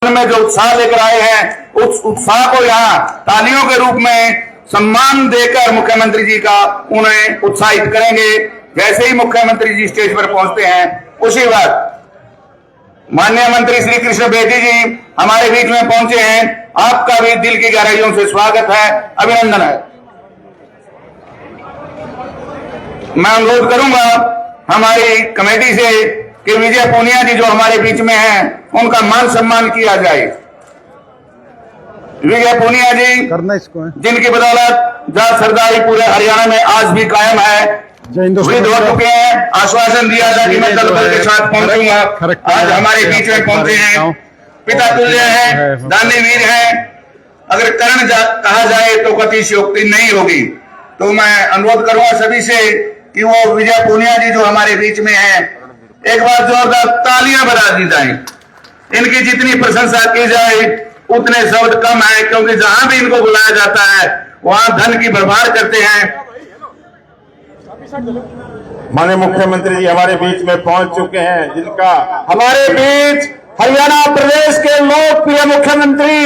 में जो उत्साह लेकर आए हैं, उस उत्साह को यहाँ तालियों के रूप में सम्मान देकर मुख्यमंत्री जी का उन्हें उत्साहित करेंगे। जैसे ही मुख्यमंत्री जी स्टेज पर पहुंचते हैं, उसी वक्त माननीय मंत्री श्री कृष्ण बेदी जी हमारे बीच में पहुंचे हैं। आपका भी दिल की गहराइयों से स्वागत है, अभिनंदन है। मैं अनुरोध करूंगा हमारी कमेटी से कि विजय पूनिया जी जो हमारे बीच में हैं, उनका मान सम्मान किया जाए। विजय पूनिया जी करना इसको है, जिनकी बदौलत जाट सरदारी पूरे हरियाणा में आज भी कायम है। वृद्ध हो चुके हैं, आश्वासन दिया था कि मैं दल बल के साथ पहुंचूंगा, आज हमारे बीच में पहुंचे हैं। पिता तुल्य हैं, दानवीर हैं। अगर करण कहा जाए तो अतिशयोक्ति नहीं होगी। तो मैं अनुरोध करूंगा सभी से कि वो विजय पूनिया जी जो हमारे बीच में हैं, एक बार जोरदार तालियां बजा दी जाए। इनकी जितनी प्रशंसा की जाए उतने शब्द कम है, क्योंकि जहां भी इनको बुलाया जाता है वहां धन की भरमार करते हैं। माननीय मुख्यमंत्री जी हमारे बीच में पहुंच चुके हैं, जिनका हमारे बीच हरियाणा प्रदेश के लोकप्रिय मुख्यमंत्री,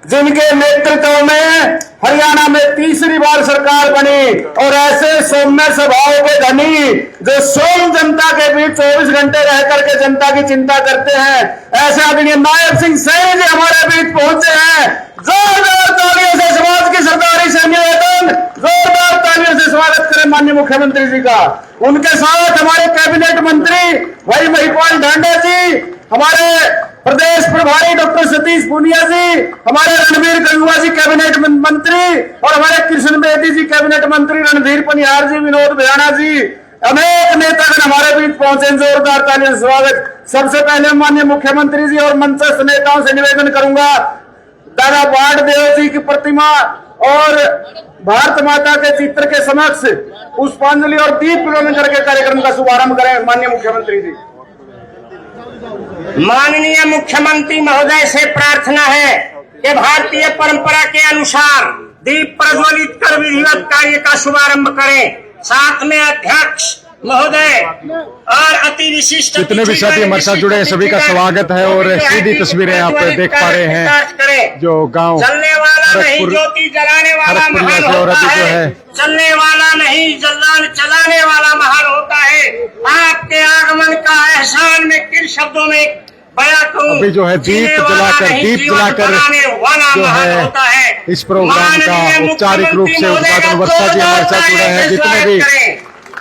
जिनके नेतृत्व में हरियाणा में तीसरी बार सरकार बनी, और ऐसे सौम्य स्वभाव के धनी जो स्वयं जनता के बीच 24 घंटे रह करके जनता की चिंता करते हैं, ऐसे आदरणीय नायब सिंह सैनी जी हमारे बीच पहुंचे हैं। जोरदार तालियों से समाज की सरदारी से निवेदन, जोरदार तालियों से स्वागत करें माननीय मुख्यमंत्री जी का। उनके साथ हमारे कैबिनेट मंत्री भाई महिपाल ढांडा जी, हमारे प्रदेश प्रभारी डॉक्टर सतीश पूनिया जी, हमारे रणवीर गंगवा जी कैबिनेट मंत्री, और हमारे कृष्ण बेदी जी कैबिनेट मंत्री, रणधीर पनिहार जी, विनोद भयाना जी, अनेक नेतागण हमारे बीच पहुंचे। जोरदार तालियों से स्वागत। सबसे पहले माननीय मुख्यमंत्री जी और मंचस्थ नेताओं से निवेदन करूंगा, दादा बाणदेव जी की प्रतिमा और भारत माता के चित्र के समक्ष पुष्पांजलि और दीप प्रज्वलन करके कार्यक्रम का शुभारंभ करें माननीय मुख्यमंत्री जी। माननीय मुख्यमंत्री महोदय से प्रार्थना है कि भारतीय परंपरा के अनुसार दीप प्रज्वलित कर विधिवत कार्य का शुभारंभ करें। साथ में अध्यक्ष महोदय और अति विशिष्ट जितने भी साथी हमारे साथ जुड़े हैं सभी का स्वागत है। और सीधी तस्वीरें आप देख पा रहे हैं जो गांव चलने वाला नहीं ज्योति जलाने वाला महान होता है, चलने वाला नहीं जलाने चलाने वाला महान होता है। आपके आगमन का एहसान में किन शब्दों में बयां करूं। अभी जो है दीप जलाकर जो है इस प्रोग्राम का औपचारिक रूप से उद्घाटन। वर्षा जी हमारे साथ जुड़े हैं, जितने भी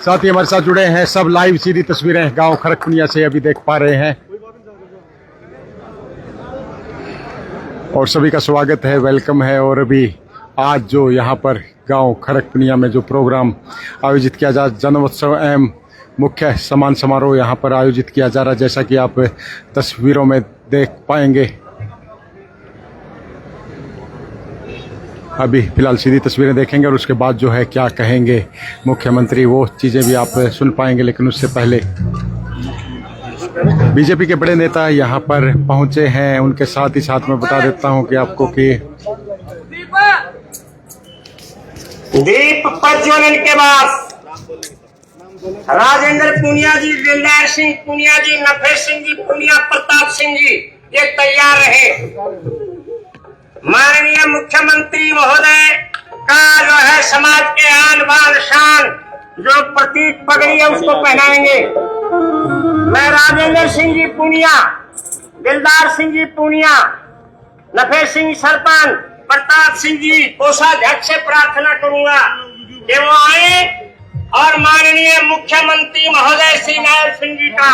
साथी हमारे साथ जुड़े हैं सब लाइव सीधी तस्वीरें गांव खड़कपुनिया से अभी देख पा रहे हैं। और सभी का स्वागत है, वेलकम है। और अभी आज जो यहाँ पर गांव खड़कपुनिया में जो प्रोग्राम आयोजित किया जा, जन्मोत्सव एवं मुख्य सम्मान समारोह यहाँ पर आयोजित किया जा रहा है, जैसा कि आप तस्वीरों में देख पाएंगे। अभी फिलहाल सीधी तस्वीरें देखेंगे और उसके बाद जो है क्या कहेंगे मुख्यमंत्री वो चीज़ें भी आप सुन पाएंगे। लेकिन उससे पहले बीजेपी के बड़े नेता यहाँ पर पहुंचे हैं, उनके साथ ही साथ मैं बता देता हूं कि आपको कि दीप प्रज्वलन के बाद राजेंद्र पूनिया जी, दिलदार सिंह पूनिया जी, नफे सिंह जी पूनिया, प्रताप सिंह जी ये तैयार रहे। माननीय मुख्यमंत्री महोदय का जो है समाज के आन बान शान जो प्रतीक पगड़ी है उसको पहनाएंगे। मैं राजेंद्र सिंह जी पूनिया, दिलदार सिंह जी पूनिया, नफे सिंह सरपंच, प्रताप सिंह जी कोषाध्यक्ष से प्रार्थना करूंगा कि वो आए और माननीय मुख्यमंत्री महोदय श्री नायब सिंह जी का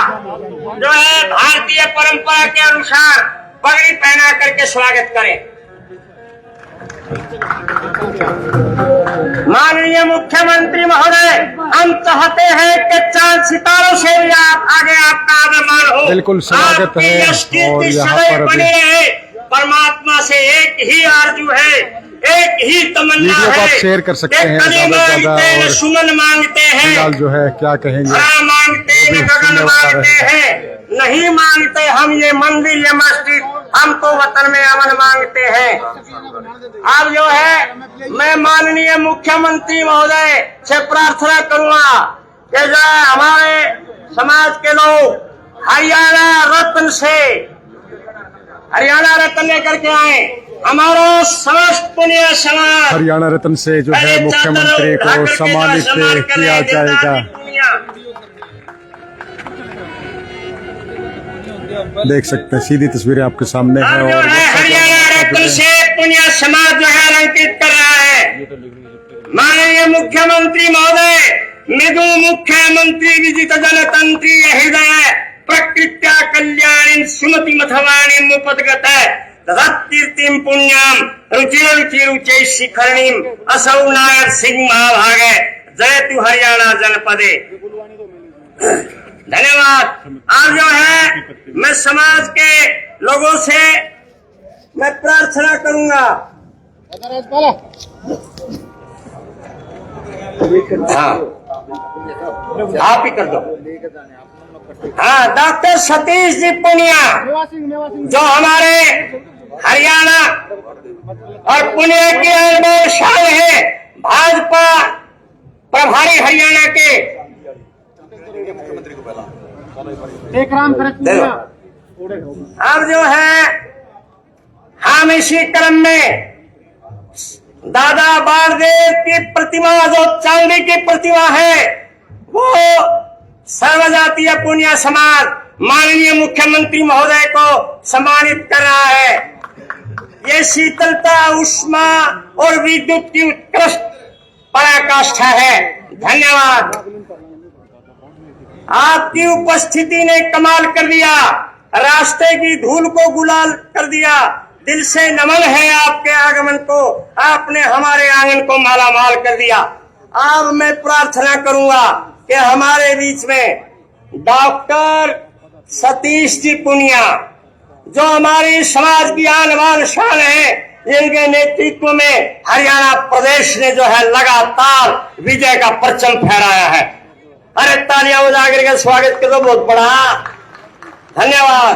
जो है भारतीय परंपरा के अनुसार पगड़ी पहना करके स्वागत करें। माननीय मुख्यमंत्री महोदय, हम चाहते हैं कि चांद सितारों से भी आप आगे आपका आदरमान हो। बिल्कुल स्वागत है। और यहाँ पर बने रहे। परमात्मा से एक ही आरजू है, एक ही तमन्ना है। आप शेयर कर सकते हैं ज़्यादा से ज़्यादा। और सुमन मांगते हैं, फिलहाल जो है क्या कहेंगे, मांगते हैं, गगन मांगते हैं, नहीं मांगते हम ये मंदिर ये मस्जिद, हम तो वतन में अमन मांगते हैं। अब जो है मैं माननीय मुख्यमंत्री महोदय से प्रार्थना करूंगा कि जो हमारे समाज के लोग हरियाणा रत्न से हरियाणा रत्न लेकर के आए। हमारा समस्त पुण्य समाज हरियाणा रत्न से जो है मुख्यमंत्री को सम्मानित किया जाएगा। देख सकते हैं सीधी तस्वीरें आपके सामने है और हरियाणा रत्न से पुण्य समाज जो है अलंकृत कर रहा है। माननीय मुख्यमंत्री महोदय, मृदु मुख्यमंत्री विजित जनतंत्री हृदय प्रकृत्या कल्याणी सुमति मथवाणी मुपदगत तत्कीर्तिम पुण्यम रुचिर रुचि रुचि शिखरणीम असौ नायर सिंह महाभागे जयतु हरियाणा जनपदे। धन्यवाद। आज जो है मैं समाज के लोगों से मैं प्रार्थना करूंगा। हाँ, आप ही कर दो। हाँ, डॉक्टर सतीश जी पुनिया जो हमारे हरियाणा और पुणे के अनमोल शान है, भाजपा प्रभारी हरियाणा के अब जो है हम इसी क्रम में दादा बाणदेव की प्रतिमा जो चांदी की प्रतिमा है वो सर्वजातीय पुनिया समाज माननीय मुख्यमंत्री महोदय को सम्मानित कर रहा है। ये शीतलता, उष्मा और विद्युत की उत्कृष्ट पराकाष्ठा है। धन्यवाद। आपकी उपस्थिति ने कमाल कर दिया, रास्ते की धूल को गुलाल कर दिया। दिल से नमन है आपके आगमन को, आपने हमारे आंगन को मालामाल कर दिया। अब मैं प्रार्थना करूंगा कि हमारे बीच में डॉक्टर सतीश जी पुनिया जो हमारी समाज की आन बान शान है, जिनके नेतृत्व में हरियाणा प्रदेश ने जो है लगातार विजय का परचम फहराया है। अरे तालियां बजाकर के स्वागत करो, बहुत बड़ा धन्यवाद।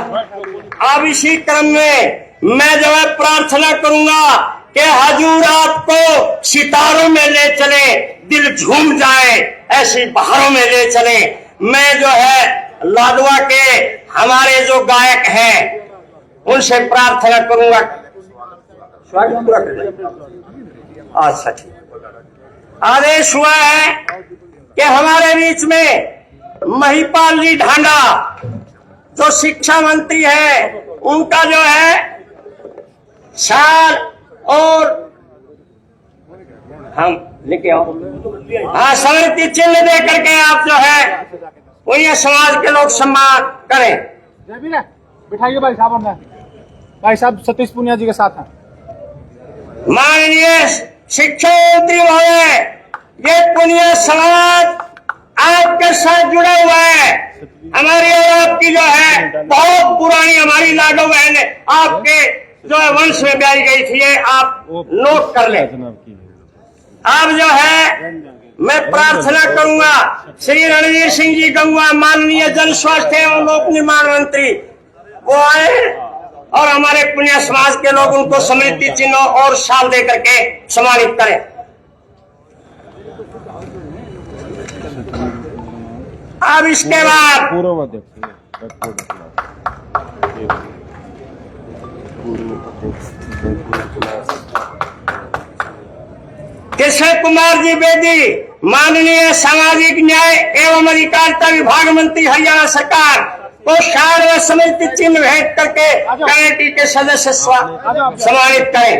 अब इसी क्रम में मैं जो है प्रार्थना करूंगा कि हजूर आपको सितारों में ले चले, दिल झूम जाए, ऐसी बहारों में ले चले। मैं जो है लाडवा के हमारे जो गायक हैं उनसे प्रार्थना करूंगा। अच्छा ठीक। आदेश हुआ है कि हमारे बीच में महिपाल जी ढांडा जो शिक्षा मंत्री है, उनका जो है शाल और हम लेके आओ। हाँ, स्मृति चिन्ह दे करके आप जो है पुनिया समाज के लोग सम्मान करें। बिठाइए भाई साहब, भाई साहब सतीश पुनिया जी के साथ हैं। माननीय शिक्षा मंत्री महोदय, ये पुनिया समाज आपके साथ जुड़ा हुआ है। हमारी और आपकी जो है बहुत पुरानी हमारी लाडो बहन आपके जो है वंश में ब्याई गई थी, ये आप नोट कर लें। अब जो है मैं प्रार्थना करूंगा श्री रणवीर सिंह जी गंगवा, माननीय जन स्वास्थ्य एवं लोक निर्माण मंत्री, वो आए और हमारे पुनिया समाज के लोग उनको स्मृति चिन्ह और शाल दे करके सम्मानित करें। अब इसके बाद केशव कुमार जी बेदी, माननीय सामाजिक न्याय एवं अधिकारिता विभाग मंत्री हरियाणा सरकार को शाल व स्मृति चिन्ह भेंट करके कमेटी के सदस्य सम्मानित करें।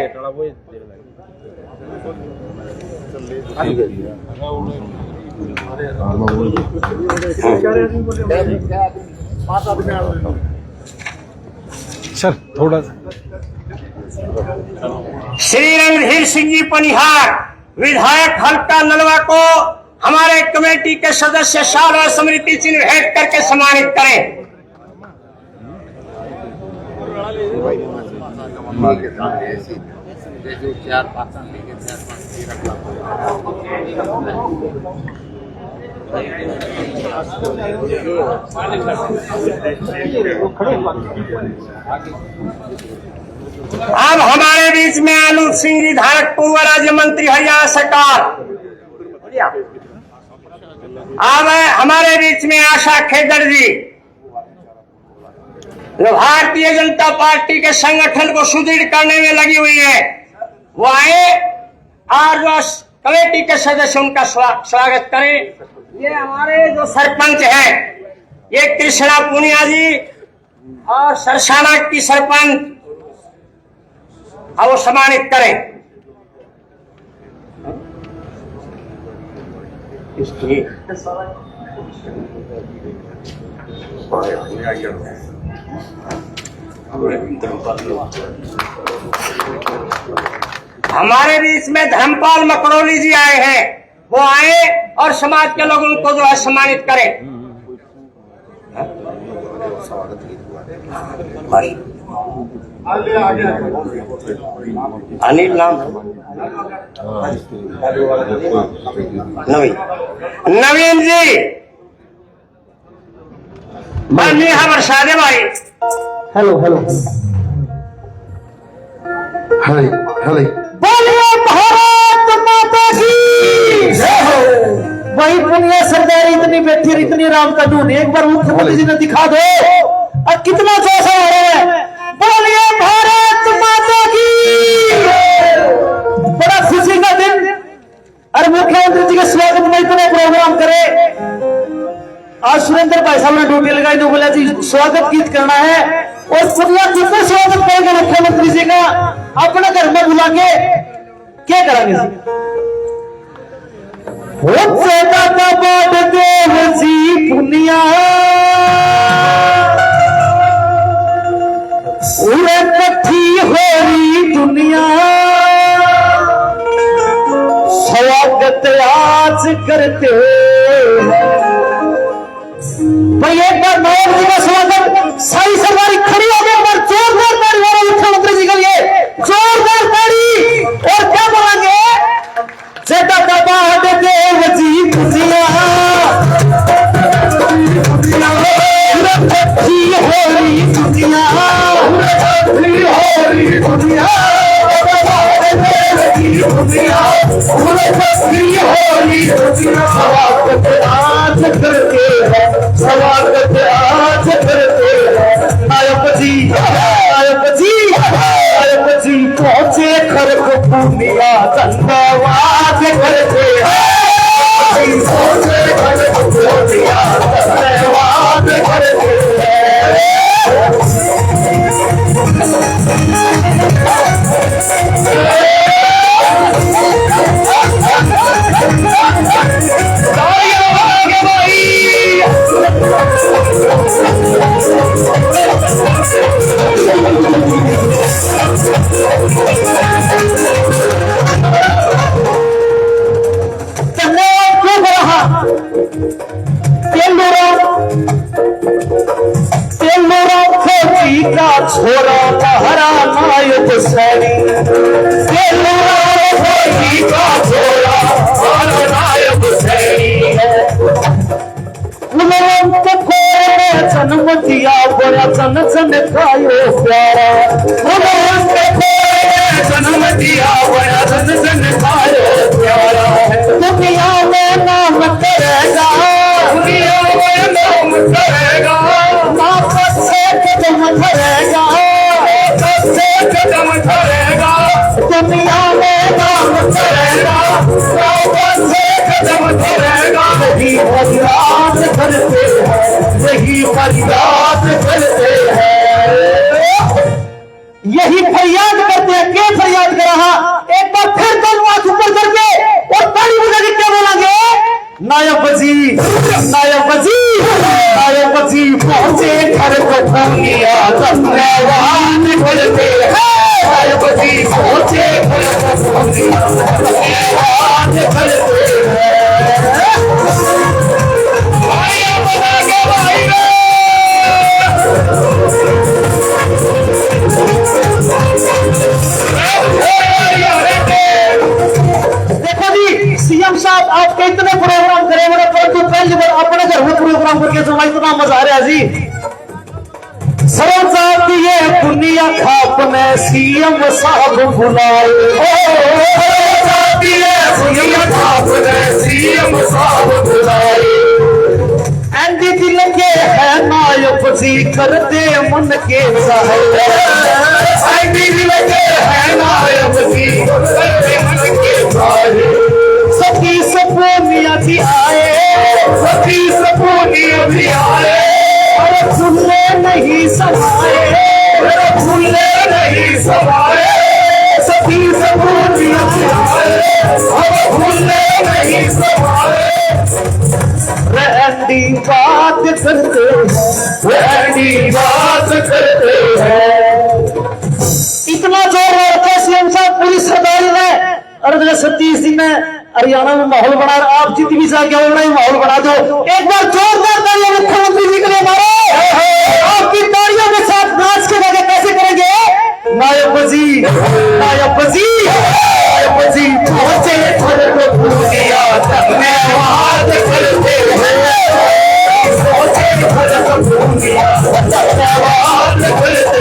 सर थोड़ा श्री रणधीर सिंह जी पनिहार, विधायक हल्का नलवा को हमारे कमेटी के सदस्य शाल और स्मृति चिन्ह भेंट करके सम्मानित करें। अब हमारे बीच में आनूप सिंह जी धारक, पूर्व राज्य मंत्री हरियाणा सरकार। अब हमारे बीच में आशा खेदर जी, जो भारतीय जनता पार्टी के संगठन को सुदृढ़ करने में लगी हुई है, वो आए और जो कमेटी के सदस्य उनका स्वागत करें। ये हमारे जो सरपंच हैं, ये कृष्णा पुनिया जी और सरसाना की सरपंच, वो सम्मानित करें। हमारे बीच में धर्मपाल मकरौली जी आए हैं, वो आए और समाज के लोग उनको जो है सम्मानित करें। अनिल नाम नवीन जी, माननीय हमारे भाई। हेलो हेलो हेलो हेलो, बोलिए भारत माता की जय हो। वही पुनिया सरदारी इतनी बैठी, इतनी राम का दूध, एक बार मुख्यमंत्री जी ने दिखा दो और कितना जोश आ रहा है। बोलिए भारत माता की। बड़ा खुशी का दिन, और मुख्यमंत्री जी के स्वागत में इतना प्रोग्राम करे। आज सुरेंद्र भाई साहब ने ड्यूटी लगाई, तो बोला जी स्वागत गीत करना है, और पुनिया कितना स्वागत करेंगे मुख्यमंत्री जी का अपने घर में बुला के क्या करेंगे जी पुनिया इकट्ठी हो रही दुनिया, स्वागत आज करते भाई। एक बार नवाब जी का स्वागत, सारी सरकारी खड़ी हो गई, और जोरदार ताली मारो मुख्यमंत्री जी के लिए, जोरदार ताली। और क्या बोलेंगे, जेदा दबाद देव जी खुशियां इकट्ठी हो रही दुनिया, इकट्ठी हो रही दुनिया, स्वागत आज करते हैं, स्वागत आज करते हैं। नायक जी, नायक जी, नायक जी पहुंचे खरक पुनिया, धन्यवाद करते हैं। पहुंचे खरक पुनिया, धन्यवाद करते हैं। छोरा हरा नायक सैनी, का छोरा हरा नायक सैनी, जन्म दिया बड़ा जन जन खायो प्यारा, जन्म दिया बड़ा जन जन खायो प्यारा। दुनिया में नाम करेगा, दुनिया में नाम करेगा, वापस से कदम धरेगा, कदम धरेगा, दुनिया में नाम करेगा, वापस से कदम धरेगा। यही फरियाद करते हैं, यही फरियाद करते हैं, यही फरियाद करते हैं। क्या फरियाद कर रहा, एक बार फिर दोनों हाथ ऊपर करके और ताली बजा के क्या बोलेंगे, नायक जी, नायक जी, नायक जी पहुंचे घर को पुनिया, धन्यवाद करते हैं। नायक जी पहुंचे घर को पुनिया, धन्यवाद करते हैं। देखो जी सीएम साहब, आप इतने प्रोग्राम करे बड़े, परंतु पहली बार अपने घर में प्रोग्राम करके जो इतना मजा आ रहा है जी। सरम साहब की ये दुनिया खापने सीएम साहब बुलाए, सीएम साहब बुलाए। एनडीटी के है नायक जी करते मन के चाहे है नायक जी करते मन के चाहे सखी सपोनिया भी आए सखी सपोनिया भी आए अरे फूले नहीं समाए अरे फूले नहीं समाए सखी सपोनिया भी आए अरे फूले नहीं समाए रैंडी बात करते हैं इतना जोर है सीएम साहब पूरी सरदारी में और अगले 37 दिन में हरियाणा में माहौल बना आप जितनी भी क्या बोल रहे हैं माहौल बना दो एक बार जोरदार तालियां मुख्यमंत्री जी के लिए मारो आपकी तालियों के साथ नाच के लगे कैसे करेंगे नायक जी पहुंचे धन्यवाद करते हैं पहुंचे धन्यवाद करते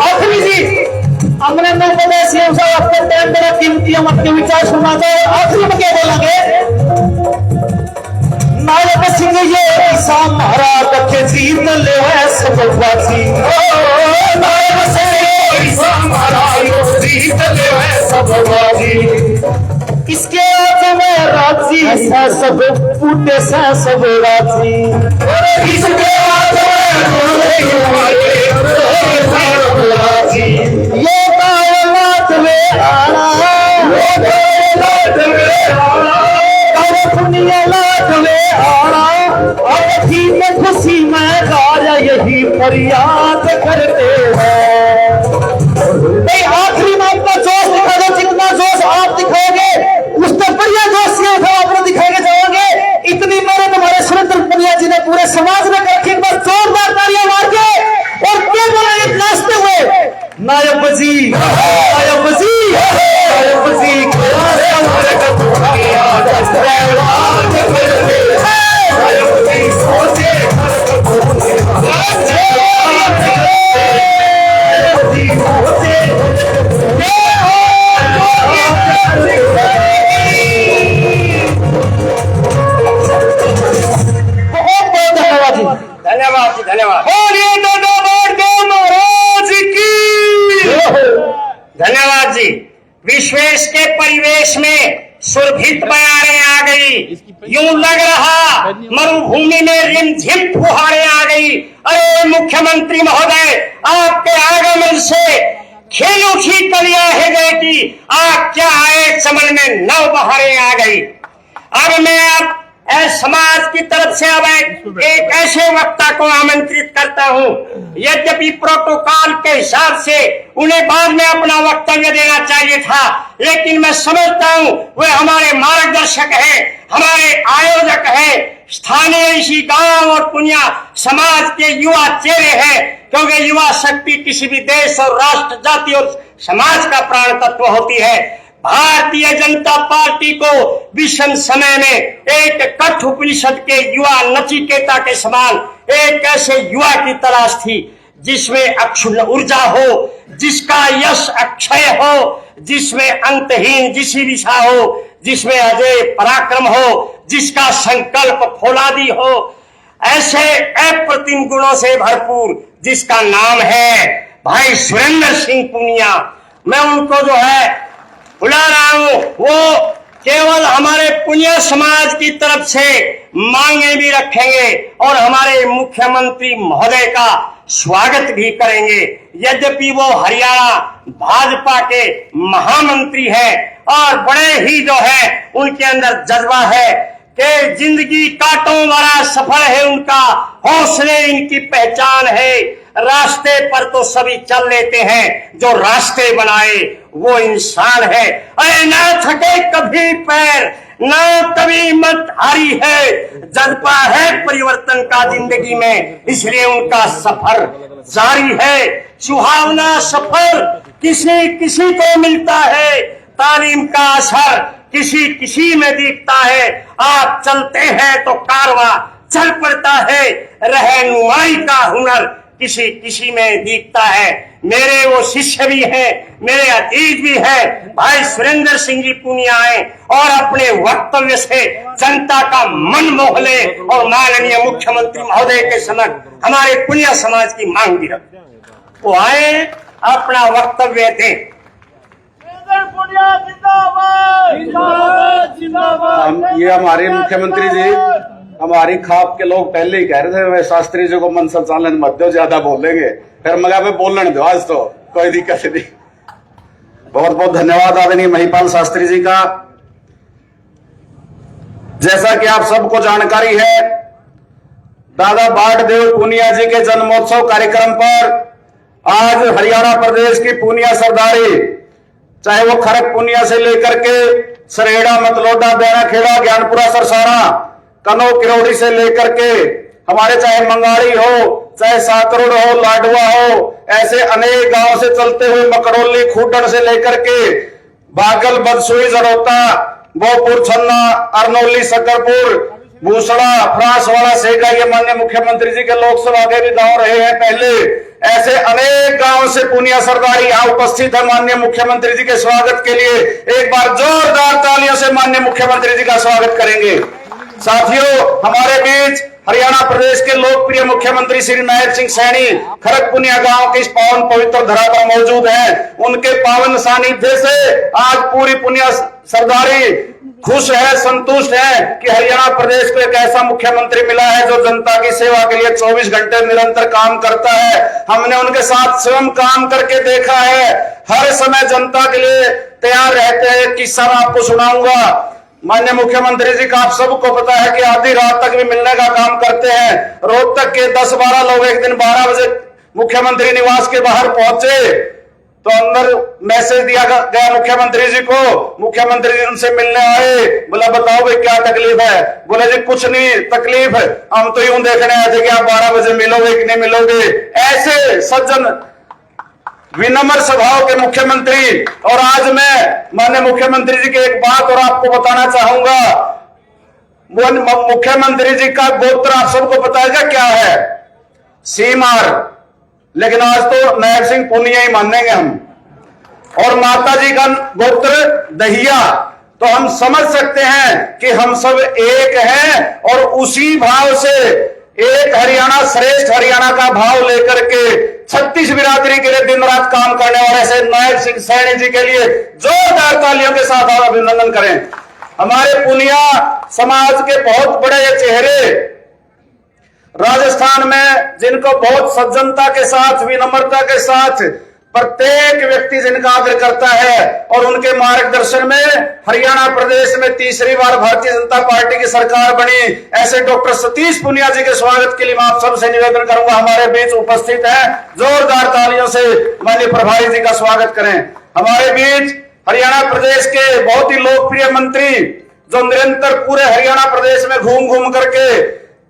आखिरी जी हमने मैं पता सीएम साहब आपका टाइम बड़ा कीमती हम अपने विचार सुनना चाहे आखिरी में क्या बोलेंगे नायक सिंह ये ईसा महाराज के जीत ले है सबवासी नायक सिंह ईसा महाराज जीत ले है सबवासी इसके आगे में राजी सा सब पूटे सा सब राजी इसके आगे ये कायनात में आना दुनिया लाट में आना और में खुशी में गाया यही फरियाद करते हैं आखिरी में अपना जोश दिखा दो जितना जोश आप दिखाओगे उससे बढ़िया जोश आपने दिखाएंगे जाओगे इतनी मेहनत हमारे सुरेंद्र पुनिया जी ने पूरे समाज में करके एक बार जोरदार तालियां मार के और क्या बोलेंगे नाचते हुए नायक जी धन्यवाद बोलिए दादा बाड़गांव महाराज की धन्यवाद जी। विश्वेश के परिवेश में सुरभित बयारें आ गई यूं लग रहा मरुभूमि में रिमझिम फुहारें आ गई। अरे मुख्यमंत्री महोदय आपके आगमन से खिल उठी कलियां है गए कि आप क्या आए चमन में नव बहारें आ गई। अब मैं आप समाज की तरफ से अब एक ऐसे वक्ता को आमंत्रित करता हूं। यद्यपि प्रोटोकॉल के हिसाब से उन्हें बाद में अपना वक्तव्य देना चाहिए था, लेकिन मैं समझता हूं वे हमारे मार्गदर्शक हैं, हमारे आयोजक हैं, स्थानीय इसी गांव और पुनिया समाज के युवा चेहरे हैं। क्योंकि युवा शक्ति किसी भी देश और राष्ट्र, जाति और समाज का प्राण तत्व होती है। भारतीय जनता पार्टी को विषम समय में एक कठोपनिषद के युवा नचिकेता के समान एक ऐसे युवा की तलाश थी जिसमें अक्षुण्ण ऊर्जा हो, जिसका यश अक्षय हो, जिसमें अंतहीन जिसी दिशा हो, जिसमें अजय पराक्रम हो, जिसका संकल्प फौलादी हो, ऐसे अप्रतिम गुणों से भरपूर जिसका नाम है भाई सुरेंद्र सिंह पुनिया। मैं उनको जो है बुला रहा हूं, वो केवल हमारे पुनिया समाज की तरफ से मांगे भी रखेंगे और हमारे मुख्यमंत्री महोदय का स्वागत भी करेंगे। यद्यपि वो हरियाणा भाजपा के महामंत्री हैं और बड़े ही जो है उनके अंदर जज्बा है कि जिंदगी कांटों वाला सफर है उनका, हौसले इनकी पहचान है। रास्ते पर तो सभी चल लेते हैं, जो रास्ते बनाए वो इंसान है। अरे ना थके कभी पैर, ना कभी मत हारी है, जज्बा है परिवर्तन का जिंदगी में, इसलिए उनका सफर जारी है। सुहावना सफर किसी किसी को मिलता है, तालीम का असर किसी किसी में दिखता है। आप चलते हैं तो कारवां चल पड़ता है, रहनुमाई का हुनर किसी किसी में दिखता है। मेरे वो शिष्य भी हैं, मेरे अतीत भी है। भाई सुरेंद्र सिंह जी पूनिया आए और अपने वक्तव्य से जनता का मन मोह ले और माननीय मुख्यमंत्री महोदय के समक्ष हमारे पुनिया समाज की मांग भी रखे। वो आए, अपना वक्तव्य दें। ये हमारे मुख्यमंत्री जी हमारी खाप के लोग पहले ही कह रहे थे वे शास्त्री जी को मन संचालन मत दो, ज्यादा बोलेंगे। फिर मगा पे बोलने दो, आज तो कोई दिक्कत नहीं। बहुत बहुत धन्यवाद आदरणीय महिपाल शास्त्री जी का। जैसा कि आप सबको जानकारी है, दादा बाटदेव पूनिया जी के जन्मोत्सव कार्यक्रम पर आज हरियाणा प्रदेश की पूनिया सरदारी, चाहे वो खरक पूनिया से लेकर के सरेड़ा, मतलोडा, बैराखेड़ा, ज्ञानपुरा, सरसारा, कनो, किरोड़ी से लेकर के हमारे चाहे मंगाड़ी हो, चाहे सातरोड हो, लाडवा हो, ऐसे अनेक गांव से चलते हुए मकड़ोली, खूटन से लेकर के बागल, बदसुई, जड़ोता, बोपुर, छन्ना, अरनौली, सकरपुर, भूसड़ा, फ्रांसवाड़ा, सेगा, ये माननीय मुख्यमंत्री जी के लोकसभा के भी गांव रहे हैं पहले। ऐसे अनेक गांव से पूनिया सरदारी यहाँ उपस्थित है माननीय मुख्यमंत्री जी के स्वागत के लिए। एक बार जोरदार तालियों से माननीय मुख्यमंत्री जी का स्वागत करेंगे। साथियों, हमारे बीच हरियाणा प्रदेश के लोकप्रिय मुख्यमंत्री श्री नायब सिंह सैनी खरक पुनिया गांव के इस पावन पवित्र धरा पर मौजूद हैं। उनके पावन सानिध्य से आज पूरी पुनिया सरदारी खुश है, संतुष्ट है कि हरियाणा प्रदेश को एक ऐसा मुख्यमंत्री मिला है जो जनता की सेवा के लिए 24 घंटे निरंतर काम करता है। हमने उनके साथ स्वयं काम करके देखा है, हर समय जनता के लिए तैयार रहते हैं। किस्सा मैं आपको सुनाऊंगा। माननीय मुख्यमंत्री जी का आप सबको पता है कि आधी रात तक भी मिलने का काम करते हैं। रोहतक के 10-12 लोग एक दिन 12 बजे मुख्यमंत्री निवास के बाहर पहुंचे तो अंदर मैसेज दिया गया मुख्यमंत्री जी को। मुख्यमंत्री जी उनसे मिलने आए, बोला बताओ भाई क्या तकलीफ है। बोले जी कुछ नहीं तकलीफ है, हम तो यूं देखने आए थे कि आप 12 बजे मिलोगे कि नहीं मिलोगे। ऐसे सज्जन विनम्र स्वभाव के मुख्यमंत्री। और आज मैं माननीय मुख्यमंत्री जी की एक बात और आपको बताना चाहूंगा। मुख्यमंत्री जी का गोत्र आप सबको पता है क्या है? सीमार, लेकिन आज तो नायब सिंह पूनिया ही मानेंगे हम। और माता जी का गोत्र दहिया। तो हम समझ सकते हैं कि हम सब एक हैं और उसी भाव से एक हरियाणा श्रेष्ठ हरियाणा का भाव लेकर के 36 बिरादरी के लिए दिन रात काम करने वाले ऐसे नायब सिंह सैनी जी के लिए जोरदार तालियों के साथ आप अभिनंदन करें। हमारे पुनिया समाज के बहुत बड़े ये चेहरे राजस्थान में, जिनको बहुत सज्जनता के साथ, विनम्रता के साथ प्रत्येक व्यक्ति जिनका आदर करता है, और उनके मार्गदर्शन में हरियाणा प्रदेश में तीसरी बार भारतीय जनता पार्टी की सरकार बनी। ऐसे डॉक्टर सतीश पूनिया जी के स्वागत के लिए मैं आप सबसे निवेदन करूंगा, हमारे बीच उपस्थित है, जोरदार तालियों से माननीय प्रभारी जी का स्वागत करें। हमारे बीच हरियाणा प्रदेश के बहुत ही लोकप्रिय मंत्री जो निरंतर पूरे हरियाणा प्रदेश में घूम घूम करके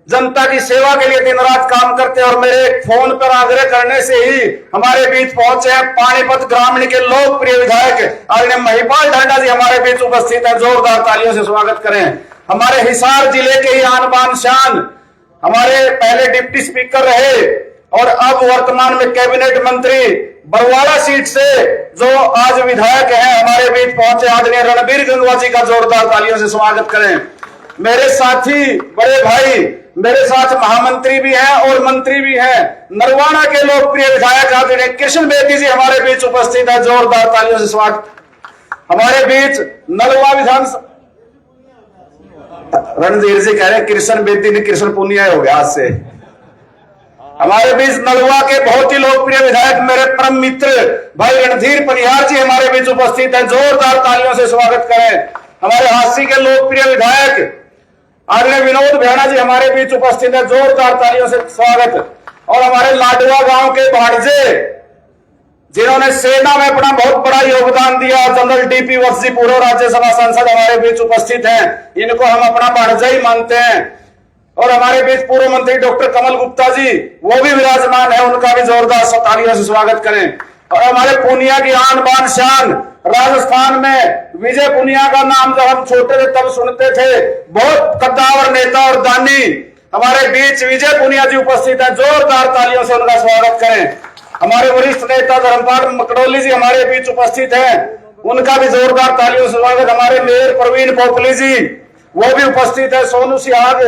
जनता की सेवा के लिए दिन रात काम करते हैं, और मेरे फोन पर आग्रह करने से ही हमारे बीच पहुंचे हैं पानीपत ग्रामीण के लोकप्रिय विधायक आदरणीय महिपाल ढांडा जी हमारे बीच उपस्थित हैं। जोरदार तालियों से स्वागत करें। हमारे हिसार जिले के ही आन बान शान, हमारे पहले डिप्टी स्पीकर रहे और अब वर्तमान में कैबिनेट मंत्री, बरवाड़ा सीट से जो आज विधायक हैं, हमारे बीच पहुंचे आदरणीय रणबीर गंगवा जी का जोरदार तालियों से स्वागत करें। मेरे साथी, बड़े भाई, मेरे साथ महामंत्री भी हैं और मंत्री भी हैं, नरवाना के लोकप्रिय विधायक आदरणीय कृष्ण बेदी जी हमारे बीच उपस्थित है। जोरदार तालियों से स्वागत। हमारे बीच नलवा विधानसभा, रणधीर जी कह रहे हैं कृष्ण बेदी ने कृष्ण पूनिया हो गया आज से। हमारे बीच नलवा के बहुत ही लोकप्रिय विधायक मेरे परम मित्र भाई रणधीर पनिहार जी हमारे बीच उपस्थित हैं। जोरदार तालियों से स्वागत करें। हमारे हांसी के लोकप्रिय विधायक आदरणीय विनोद भेड़ा जी हमारे बीच उपस्थित है। जोरदार तालियों से स्वागत। और हमारे लाडवा गांव के भाणजे जिन्होंने सेना में अपना बहुत बड़ा योगदान दिया, जनरल डीपी वत्स जी पूर्व राज्यसभा सांसद हमारे बीच उपस्थित हैं। इनको हम अपना भाणजा ही मानते हैं। और हमारे बीच पूर्व मंत्री डॉक्टर कमल गुप्ता जी, वो भी विराजमान है, उनका भी जोरदार तालियों से स्वागत करें। और हमारे पूनिया की आन बान शान, राजस्थान में विजय पूनिया का नाम जब हम छोटे थे तब सुनते थे, बहुत कद्दावर नेता और दानी, हमारे बीच विजय पुनिया जी उपस्थित है, जोरदार तालियों से उनका स्वागत करें। हमारे वरिष्ठ नेता धर्मपाल मकड़ोली जी हमारे बीच उपस्थित हैं, उनका भी जोरदार तालियों से स्वागत। हमारे मेयर प्रवीण पोपली जी वो भी उपस्थित है। सोनू सिहाग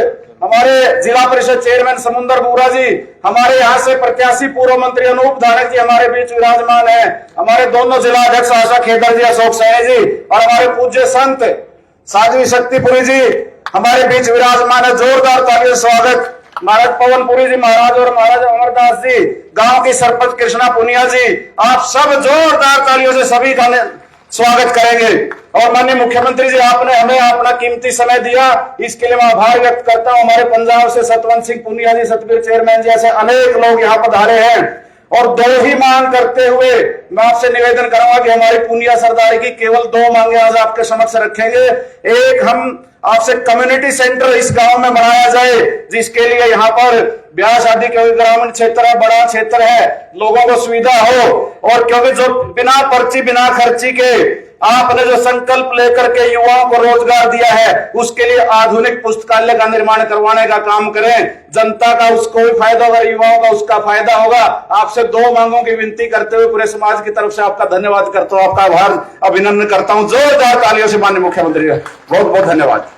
हमारे जिला परिषद चेयरमैन समुंदर बुरा जी, हमारे यहाँ से प्रत्याशी पूर्व मंत्री अनूप धानक जी हमारे बीच विराजमान है। हमारे दोनों जिला अध्यक्ष आशा खेदर जी, अशोक सैनी जी और हमारे पूज्य संत साध्वी शक्तिपुरी जी हमारे बीच विराजमान है। जोरदार तालियों से स्वागत। महाराज पवनपुरी जी महाराज और महाराज अमरदास जी, गांव की सरपंच कृष्णा पुनिया जी, आप सब जोरदार तालियों से सभी का स्वागत करेंगे। और माननीय मुख्यमंत्री जी, आपने हमें अपना कीमती समय दिया, इसके लिए मैं आभार व्यक्त करता हूं। हमारे पंजाब से सतवंत सिंह पुनिया जी, सतबीर चेयरमैन जी, ऐसे अनेक लोग यहाँ पधारे हैं। और दो ही मांग करते हुए मैं आपसे निवेदन करूंगा कि हमारी पुनिया सरदार की केवल 2 मांगे आज आपके समक्ष रखेंगे। एक, हम आपसे कम्युनिटी सेंटर इस गांव में बनाया जाए, जिसके लिए यहाँ पर ब्याह शादी, क्योंकि ग्रामीण क्षेत्र है, बड़ा क्षेत्र है, लोगों को सुविधा हो। और क्योंकि जो बिना पर्ची बिना खर्ची के आपने जो संकल्प लेकर के युवाओं को रोजगार दिया है, उसके लिए आधुनिक पुस्तकालय का निर्माण करवाने का काम करें। जनता का उसको भी फायदा होगा, युवाओं का उसका फायदा होगा। आपसे 2 मांगों की विनती करते हुए पूरे समाज की तरफ से आपका धन्यवाद करता हूं, आपका आभार अभिनंदन करता हूं। जोरदार तालियों से माननीय मुख्यमंत्री का बहुत बहुत धन्यवाद।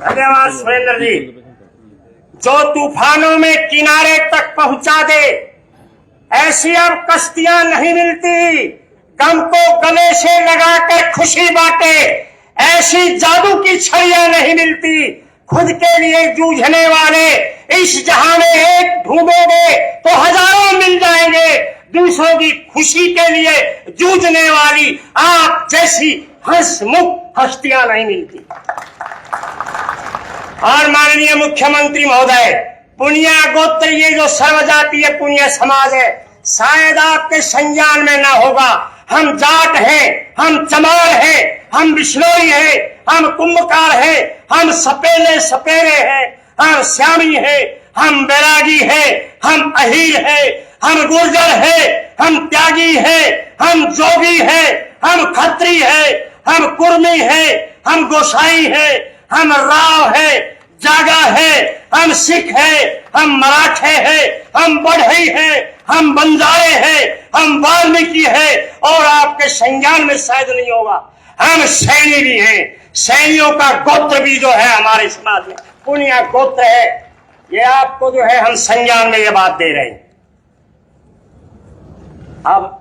धन्यवाद सुरेंद्र जी। जो तूफानों में किनारे तक पहुंचा दे, ऐसी अब कश्तियां नहीं मिलती। गम को गले से लगाकर खुशी बांटे, ऐसी जादू की छड़ियां नहीं मिलती। खुद के लिए जूझने वाले इस जहां में एक ढूंढोगे तो हजारों मिल जाएंगे। दूसरों की खुशी के लिए जूझने वाली आप जैसी हंसमुख हस्तियां नहीं मिलती। और माननीय मुख्यमंत्री महोदय, पुनिया गोत्र ये जो सर्वजातीय पुनिया समाज है, शायद आपके संज्ञान में ना होगा। हम जाट हैं, हम चमार हैं, हम बिश्नोई हैं, हम कुंभकार हैं, हम सपेले सपेरे हैं, हम श्यामी हैं, हम बैरागी हैं, हम अहीर हैं, हम गुर्जर हैं, हम त्यागी हैं, हम जोगी हैं, हम खत्री हैं, हम कुर्मी हैं, हम गोसाई हैं, हम राव हैं, जागा है, हम सिख हैं, हम मराठे हैं, हम बढ़ई हैं, हम बंजारे हैं, हम वाल्मीकि हैं, और आपके संज्ञान में शायद नहीं होगा, हम सैनी भी हैं। सैनियों का गोत्र भी जो है हमारे समाज में पुनिया गोत्र है। ये आपको जो है हम संज्ञान में ये बात दे रहे हैं। अब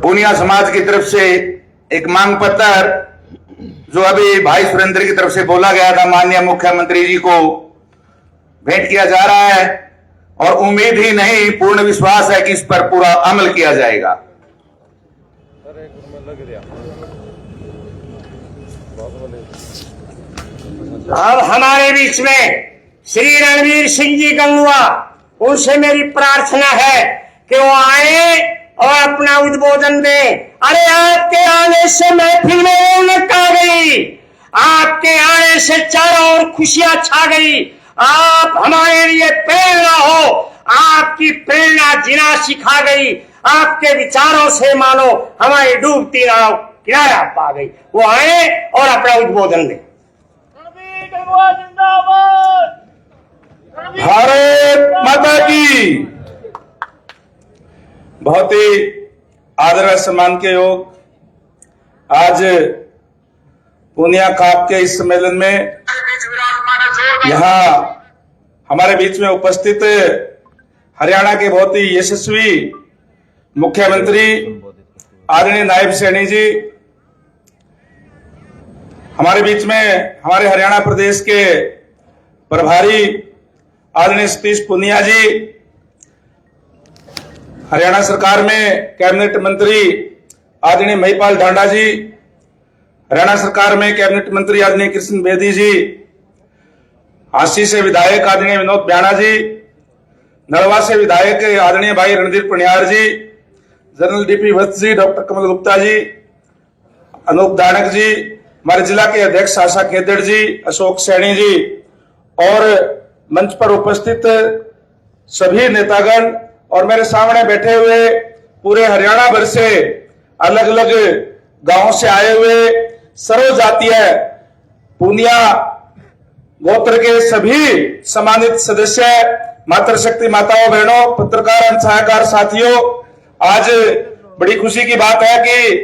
पुनिया समाज की तरफ से एक मांग पत्र जो अभी भाई सुरेंद्र की तरफ से बोला गया था, माननीय मुख्यमंत्री जी को भेंट किया जा रहा है। और उम्मीद ही नहीं, पूर्ण विश्वास है कि इस पर पूरा अमल किया जाएगा। अब हमारे बीच में श्री रणवीर सिंह जी गंगुआ, उनसे मेरी प्रार्थना है कि वो आए और अपना उद्बोधन दें। अरे आपके आने से महफिल में रौनक आ गई, आपके आने से चारों ओर खुशियां छा गई। आप हमारे लिए प्रेरणा हो, आपकी प्रेरणा जीना सिखा गई। आपके विचारों से मानो हमारी डूबती नाव किनारा पा गई। वो आए और अपना उद्बोधन दें। भारत माता की। बहुत ही आदर और सम्मान के योग आज पुनिया खाप के इस सम्मेलन में यहाँ हमारे बीच में उपस्थित हरियाणा के बहुत ही यशस्वी मुख्यमंत्री आदरणीय नायब सैनी जी, हमारे बीच में हमारे हरियाणा प्रदेश के प्रभारी आदरणीय सतीश पुनिया जी, हरियाणा सरकार में कैबिनेट मंत्री आदरणीय महिपाल ढांडा जी, हरियाणा सरकार में कैबिनेट मंत्री आदरणीय कृष्ण बेदी जी, हांसी से विधायक आदरणीय विनोद ब्याणा जी, नरवा से विधायक आदरणीय भाई रणदीप पनियार जी, जनरल डीपी वत्स जी, डॉक्टर कमल गुप्ता जी, अनूप दानक जी, हमारे जिला के अध्यक्ष आशा खेदड़ जी, अशोक सैनी जी और मंच पर उपस्थित सभी नेतागण और मेरे सामने बैठे हुए पूरे हरियाणा भर से अलग अलग गांवों से आए हुए सर्व जातीय पूनिया गोत्र के सभी सम्मानित सदस्य, मातृशक्ति माताओं बहनों, पत्रकार एवं सहायकार साथियों, आज बड़ी खुशी की बात है कि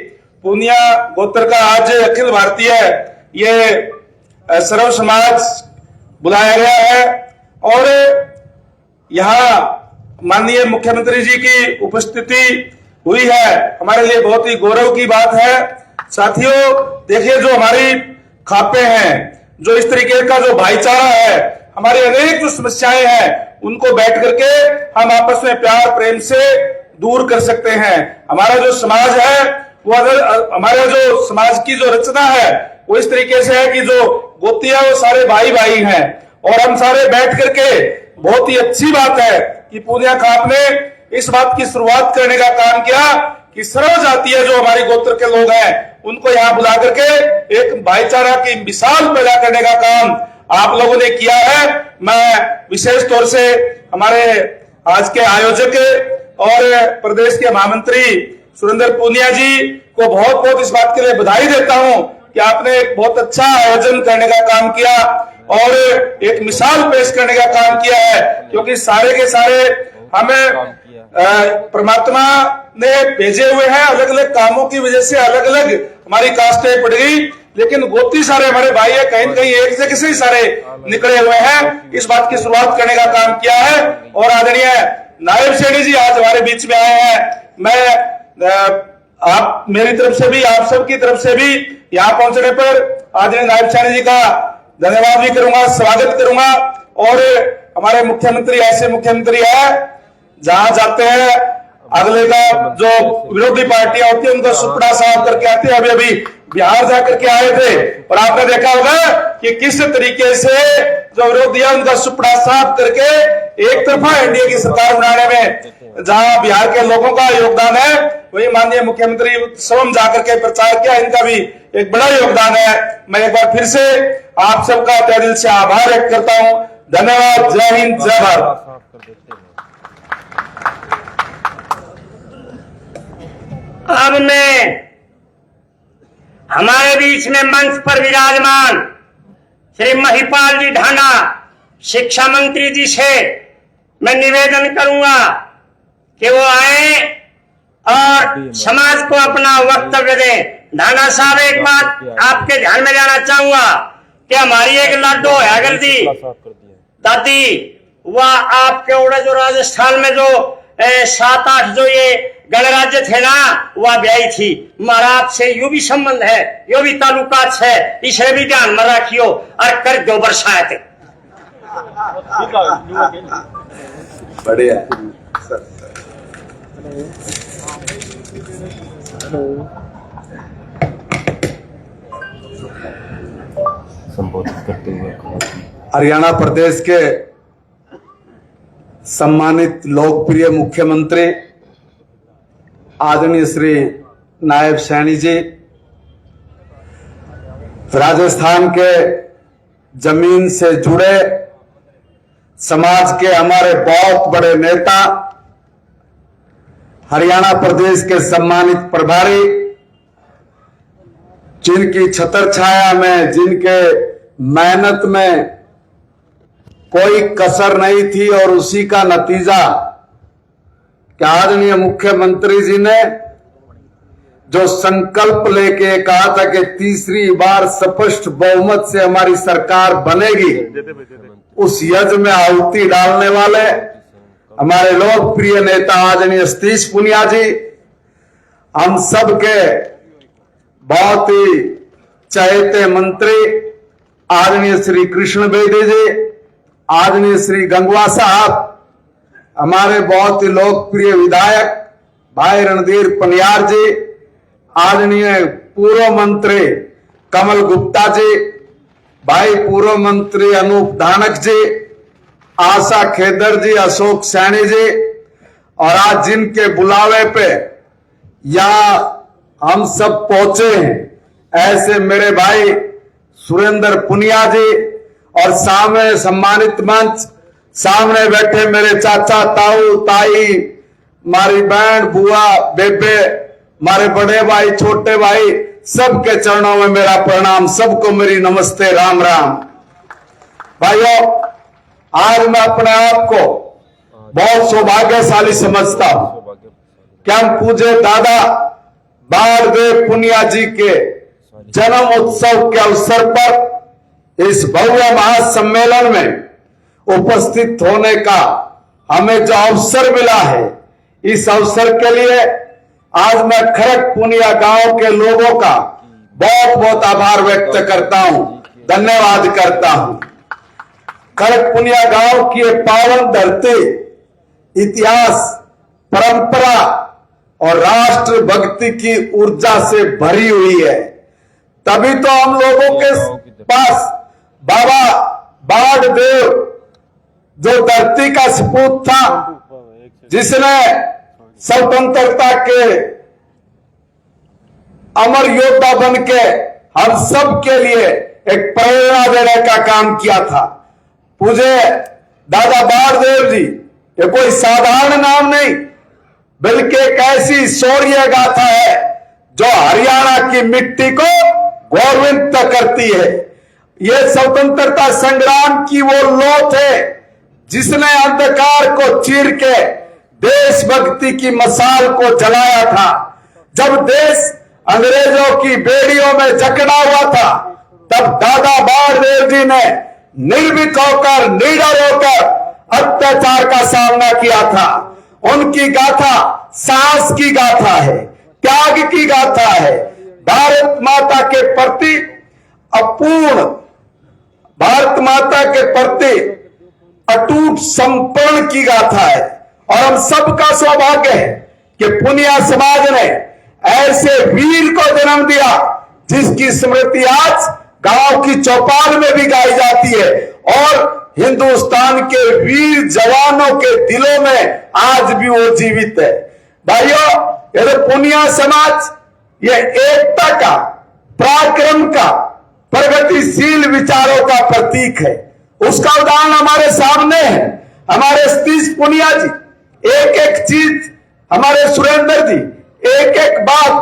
पूनिया गोत्र का आज अखिल भारतीय ये सर्व समाज बुलाया गया है और यहाँ माननीय मुख्यमंत्री जी की उपस्थिति हुई है। हमारे लिए बहुत ही गौरव की बात है। साथियों, देखिए, जो हमारी खापे हैं, जो इस तरीके का जो भाईचारा है, हमारी अनेक जो समस्याएं हैं, उनको बैठ करके हम आपस में प्यार प्रेम से दूर कर सकते हैं। हमारा जो समाज है वो हमारा जो समाज की जो रचना है वो इस तरीके से है कि जो गोतिया वो सारे भाई भाई हैं और हम सारे बैठ करके, बहुत ही अच्छी बात है कि पूनिया खाप ने इस बात की शुरुआत करने का काम किया कि सर्व जातीय जो हमारी गोत्र के लोग हैं उनको यहाँ बुला करके एक भाईचारा की मिसाल पैदा करने का काम आप लोगों ने किया है। मैं विशेष तौर से हमारे आज के आयोजक और प्रदेश के महामंत्री सुरेंद्र पूनिया जी को बहुत बहुत इस बात के लिए बधाई देता हूं कि आपने एक बहुत अच्छा आयोजन करने का काम किया और एक मिसाल पेश करने का काम किया है, क्योंकि सारे के सारे हमें परमात्मा ने भेजे हुए हैं। अलग अलग कामों की वजह से अलग अलग हमारी कास्टें पड़ गई, लेकिन गोती सारे हमारे भाई है, कहीं न कहीं एक जगह से ही सारे निकले हुए हैं। इस बात की शुरुआत करने का काम किया है और आदरणीय नायब सैनी जी आज हमारे बीच में आए हैं। मैं आप मेरी तरफ से भी, आप सबकी तरफ से भी यहाँ पहुंचने पर आदरणीय नायब सैनी जी का धन्यवाद भी करूंगा, स्वागत करूंगा। और हमारे मुख्यमंत्री ऐसे मुख्यमंत्री है जहां जाते हैं अगले का जो विरोधी पार्टियां होती है उनका सुपड़ा साफ करके आते हैं। अभी अभी बिहार जाकर के आए थे और आपने देखा होगा कि किस तरीके से जो विरोधी है उनका सुपड़ा साफ करके एक तरफा एनडीए की सरकार बनाने में जहां बिहार के लोगों का योगदान है, वही माननीय मुख्यमंत्री स्वयं जाकर के प्रचार किया, इनका भी एक बड़ा योगदान है। मैं एक बार फिर से आप सबका तहे दिल से आभार व्यक्त करता हूं। धन्यवाद। जय हिंद, जय भारत। अब मैं हमारे बीच में मंच पर विराजमान श्री महिपाल जी ढांडा शिक्षा मंत्री जी से मैं निवेदन करूंगा कि वो आए और समाज को अपना वक्तव्य दें। ढांडा साहब, एक बात आपके ध्यान में लाना चाहूंगा कि हमारी एक लाडो है गलती दादी, वह आपके ओड़े जो राजस्थान में जो 7-8 जो ये गणराज्य थे ना, वह ब्याई थी। हमारा आपसे यो भी संबंध है, यो भी ताल्लुकात है, इसे भी ध्यान में रखियो और कर दो बरसात। बढ़िया। संबोधित करते हुए हरियाणा प्रदेश के सम्मानित लोकप्रिय मुख्यमंत्री आदरणीय श्री नायब सैनी जी, राजस्थान के जमीन से जुड़े समाज के हमारे बहुत बड़े नेता, हरियाणा प्रदेश के सम्मानित प्रभारी, जिनकी छतर छाया में, जिनके मेहनत में कोई कसर नहीं थी और उसी का नतीजा कि आदरणीय मुख्यमंत्री जी ने जो संकल्प लेके कहा था कि तीसरी बार स्पष्ट बहुमत से हमारी सरकार बनेगी, उस यज्ञ में आहुति डालने वाले हमारे लोकप्रिय नेता आदरणीय सतीश पूनिया जी, हम सब के बहुत ही चहेते मंत्री आदरणीय श्री कृष्ण बेदी जी, आदरणीय श्री गंगवा साहब, हमारे बहुत ही लोकप्रिय विधायक भाई रणधीर पनियार जी, आदरणीय पूर्व मंत्री कमल गुप्ता जी, भाई पूर्व मंत्री अनूप धानक जी, आशा खेदर जी, अशोक सैनी जी, और आज जिनके बुलावे पे यहाँ हम सब पहुंचे हैं ऐसे मेरे भाई सुरेंद्र पुनिया जी और सामने सम्मानित मंच, सामने बैठे मेरे चाचा, ताऊ, ताई, मारी बहन, बुआ, बेबे, मारे बड़े भाई, छोटे भाई, सबके चरणों में मेरा प्रणाम, सबको मेरी नमस्ते, राम राम। भाइयों, आज मैं अपने आप को बहुत सौभाग्यशाली समझता हूं कि हम पूज्य दादा बाणदेव पुनिया जी के जन्म उत्सव के अवसर पर इस भव्य महासम्मेलन में उपस्थित होने का हमें जो अवसर मिला है, इस अवसर के लिए आज मैं खरक पुनिया गांव के लोगों का बहुत बहुत आभार व्यक्त करता हूं, धन्यवाद करता हूं। खरक पुनिया गांव की ये पावन धरती इतिहास, परंपरा और राष्ट्र भक्ति की ऊर्जा से भरी हुई है। तभी तो हम लोगों के पास बाबा बाणदेव, जो धरती का सपूत था, जिसने स्वतंत्रता के अमर योद्धा बन के हम सब के लिए एक प्रेरणा देने का काम किया था। पूज्य दादा बाणदेव जी, ये कोई साधारण नाम नहीं, बल्कि एक ऐसी शौर्य गाथा है जो हरियाणा की मिट्टी को गौरवित करती है। ये स्वतंत्रता संग्राम की वो लौ थे जिसने अंधकार को चीर के देशभक्ति की मसाल को जलाया था। जब देश अंग्रेजों की बेड़ियों में जकड़ा हुआ था, तब दादा बाणदेव जी ने निर्भीक होकर, निडर होकर अत्याचार का सामना किया था। उनकी गाथा साहस की गाथा है, त्याग की गाथा है, भारत माता के प्रति अपूर्ण, भारत माता के प्रति अटूट समर्पण की गाथा है। और हम सबका सौभाग्य है कि पुनिया समाज ने ऐसे वीर को जन्म दिया जिसकी स्मृति आज गांव की चौपाल में भी गाई जाती है और हिंदुस्तान के वीर जवानों के दिलों में आज भी वो जीवित है। भाइयों, ये तो पुनिया समाज, ये एकता का, पराक्रम का, प्रगतिशील विचारों का प्रतीक है। उसका उदाहरण हमारे सामने है। हमारे सतीश पुनिया जी एक एक चीज, हमारे सुरेंद्र जी एक एक बात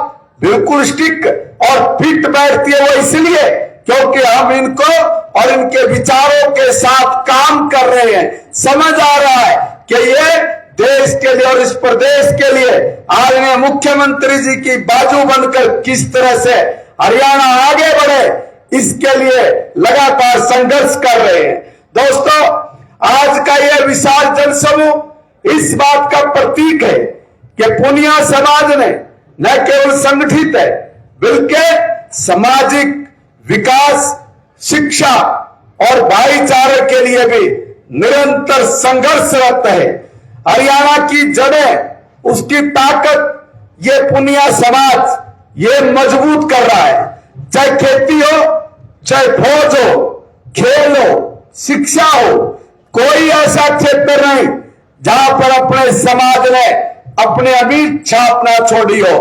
बिल्कुल स्टिक और फिट बैठती है। वो इसलिए क्योंकि हम इनको और इनके विचारों के साथ काम कर रहे हैं। समझ आ रहा है कि ये देश के लिए और इस प्रदेश के लिए आदरणीय मुख्यमंत्री जी की बाजू बनकर किस तरह से हरियाणा आगे बढ़े, इसके लिए लगातार संघर्ष कर रहे हैं। दोस्तों, आज का यह विशाल जनसमूह इस बात का प्रतीक है कि पुनिया समाज ने न केवल संगठित है, बल्कि सामाजिक विकास, शिक्षा और भाईचारे के लिए भी निरंतर संघर्षरत है। हरियाणा की जड़ें, उसकी ताकत ये पुनिया समाज ये मजबूत कर रहा है। चाहे खेती हो, चाहे फौज हो, खेल हो, शिक्षा हो, कोई ऐसा क्षेत्र नहीं जहां पर अपने समाज ने अपने अमिट छाप ना छोड़ी हो।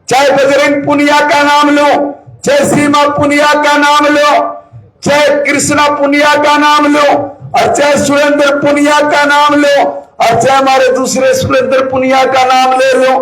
चाहे बजरंग पुनिया का नाम लो, चाहे सीमा पुनिया का नाम लो, चाहे कृष्णा पुनिया का नाम लो, और चाहे सुरेंद्र पुनिया का नाम लो, और चाहे हमारे दूसरे सुरेंद्र पुनिया का नाम ले लो,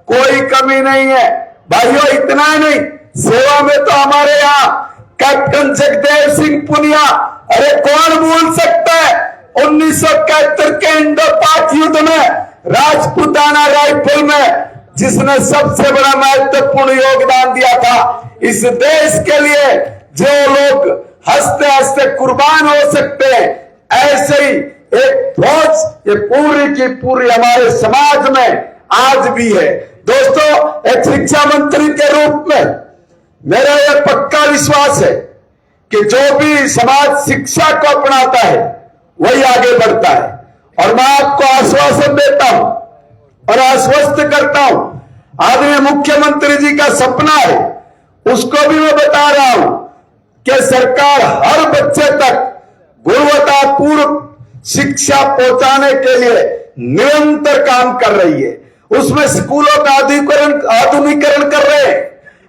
कोई कमी नहीं है। भाइयों, इतना ही नहीं, सेवा में तो हमारे यहाँ कैप्टन जगदेव सिंह पुनिया, अरे कौन भूल सकता है 1971 के इंडो पाक युद्ध में राजपूताना राइफल में जिसने सबसे बड़ा महत्वपूर्ण योगदान दिया था। इस देश के लिए जो लोग हंसते हंसते कुर्बान हो सकते हैं, ऐसे ही एक फौज ये पूरी की पूरी हमारे समाज में आज भी है। दोस्तों, एक शिक्षा मंत्री के रूप में मेरा यह पक्का विश्वास है कि जो भी समाज शिक्षा को अपनाता है वही आगे बढ़ता है। और मैं आपको आश्वासन देता हूं और आश्वस्त करता हूं, आदरणीय मुख्यमंत्री जी का सपना है, उसको भी मैं बता रहा हूं कि सरकार हर बच्चे तक गुणवत्तापूर्ण शिक्षा पहुंचाने के लिए निरंतर काम कर रही है। उसमें स्कूलों का आधुनिकीकरण कर रहे हैं,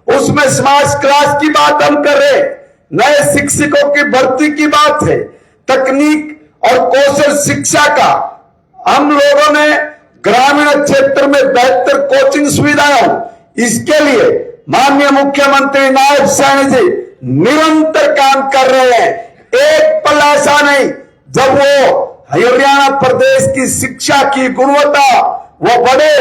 उसमें स्मार्ट क्लास की बात हम कर रहे हैं, नए शिक्षकों की भर्ती की बात है, तकनीक और कौशल शिक्षा का हम लोगों ने ग्रामीण क्षेत्र में बेहतर कोचिंग सुविधाएं हो, इसके लिए माननीय मुख्यमंत्री नायब सैनी जी निरंतर काम कर रहे हैं। एक पल ऐसा नहीं जब वो हरियाणा प्रदेश की शिक्षा की गुणवत्ता वो बढ़े,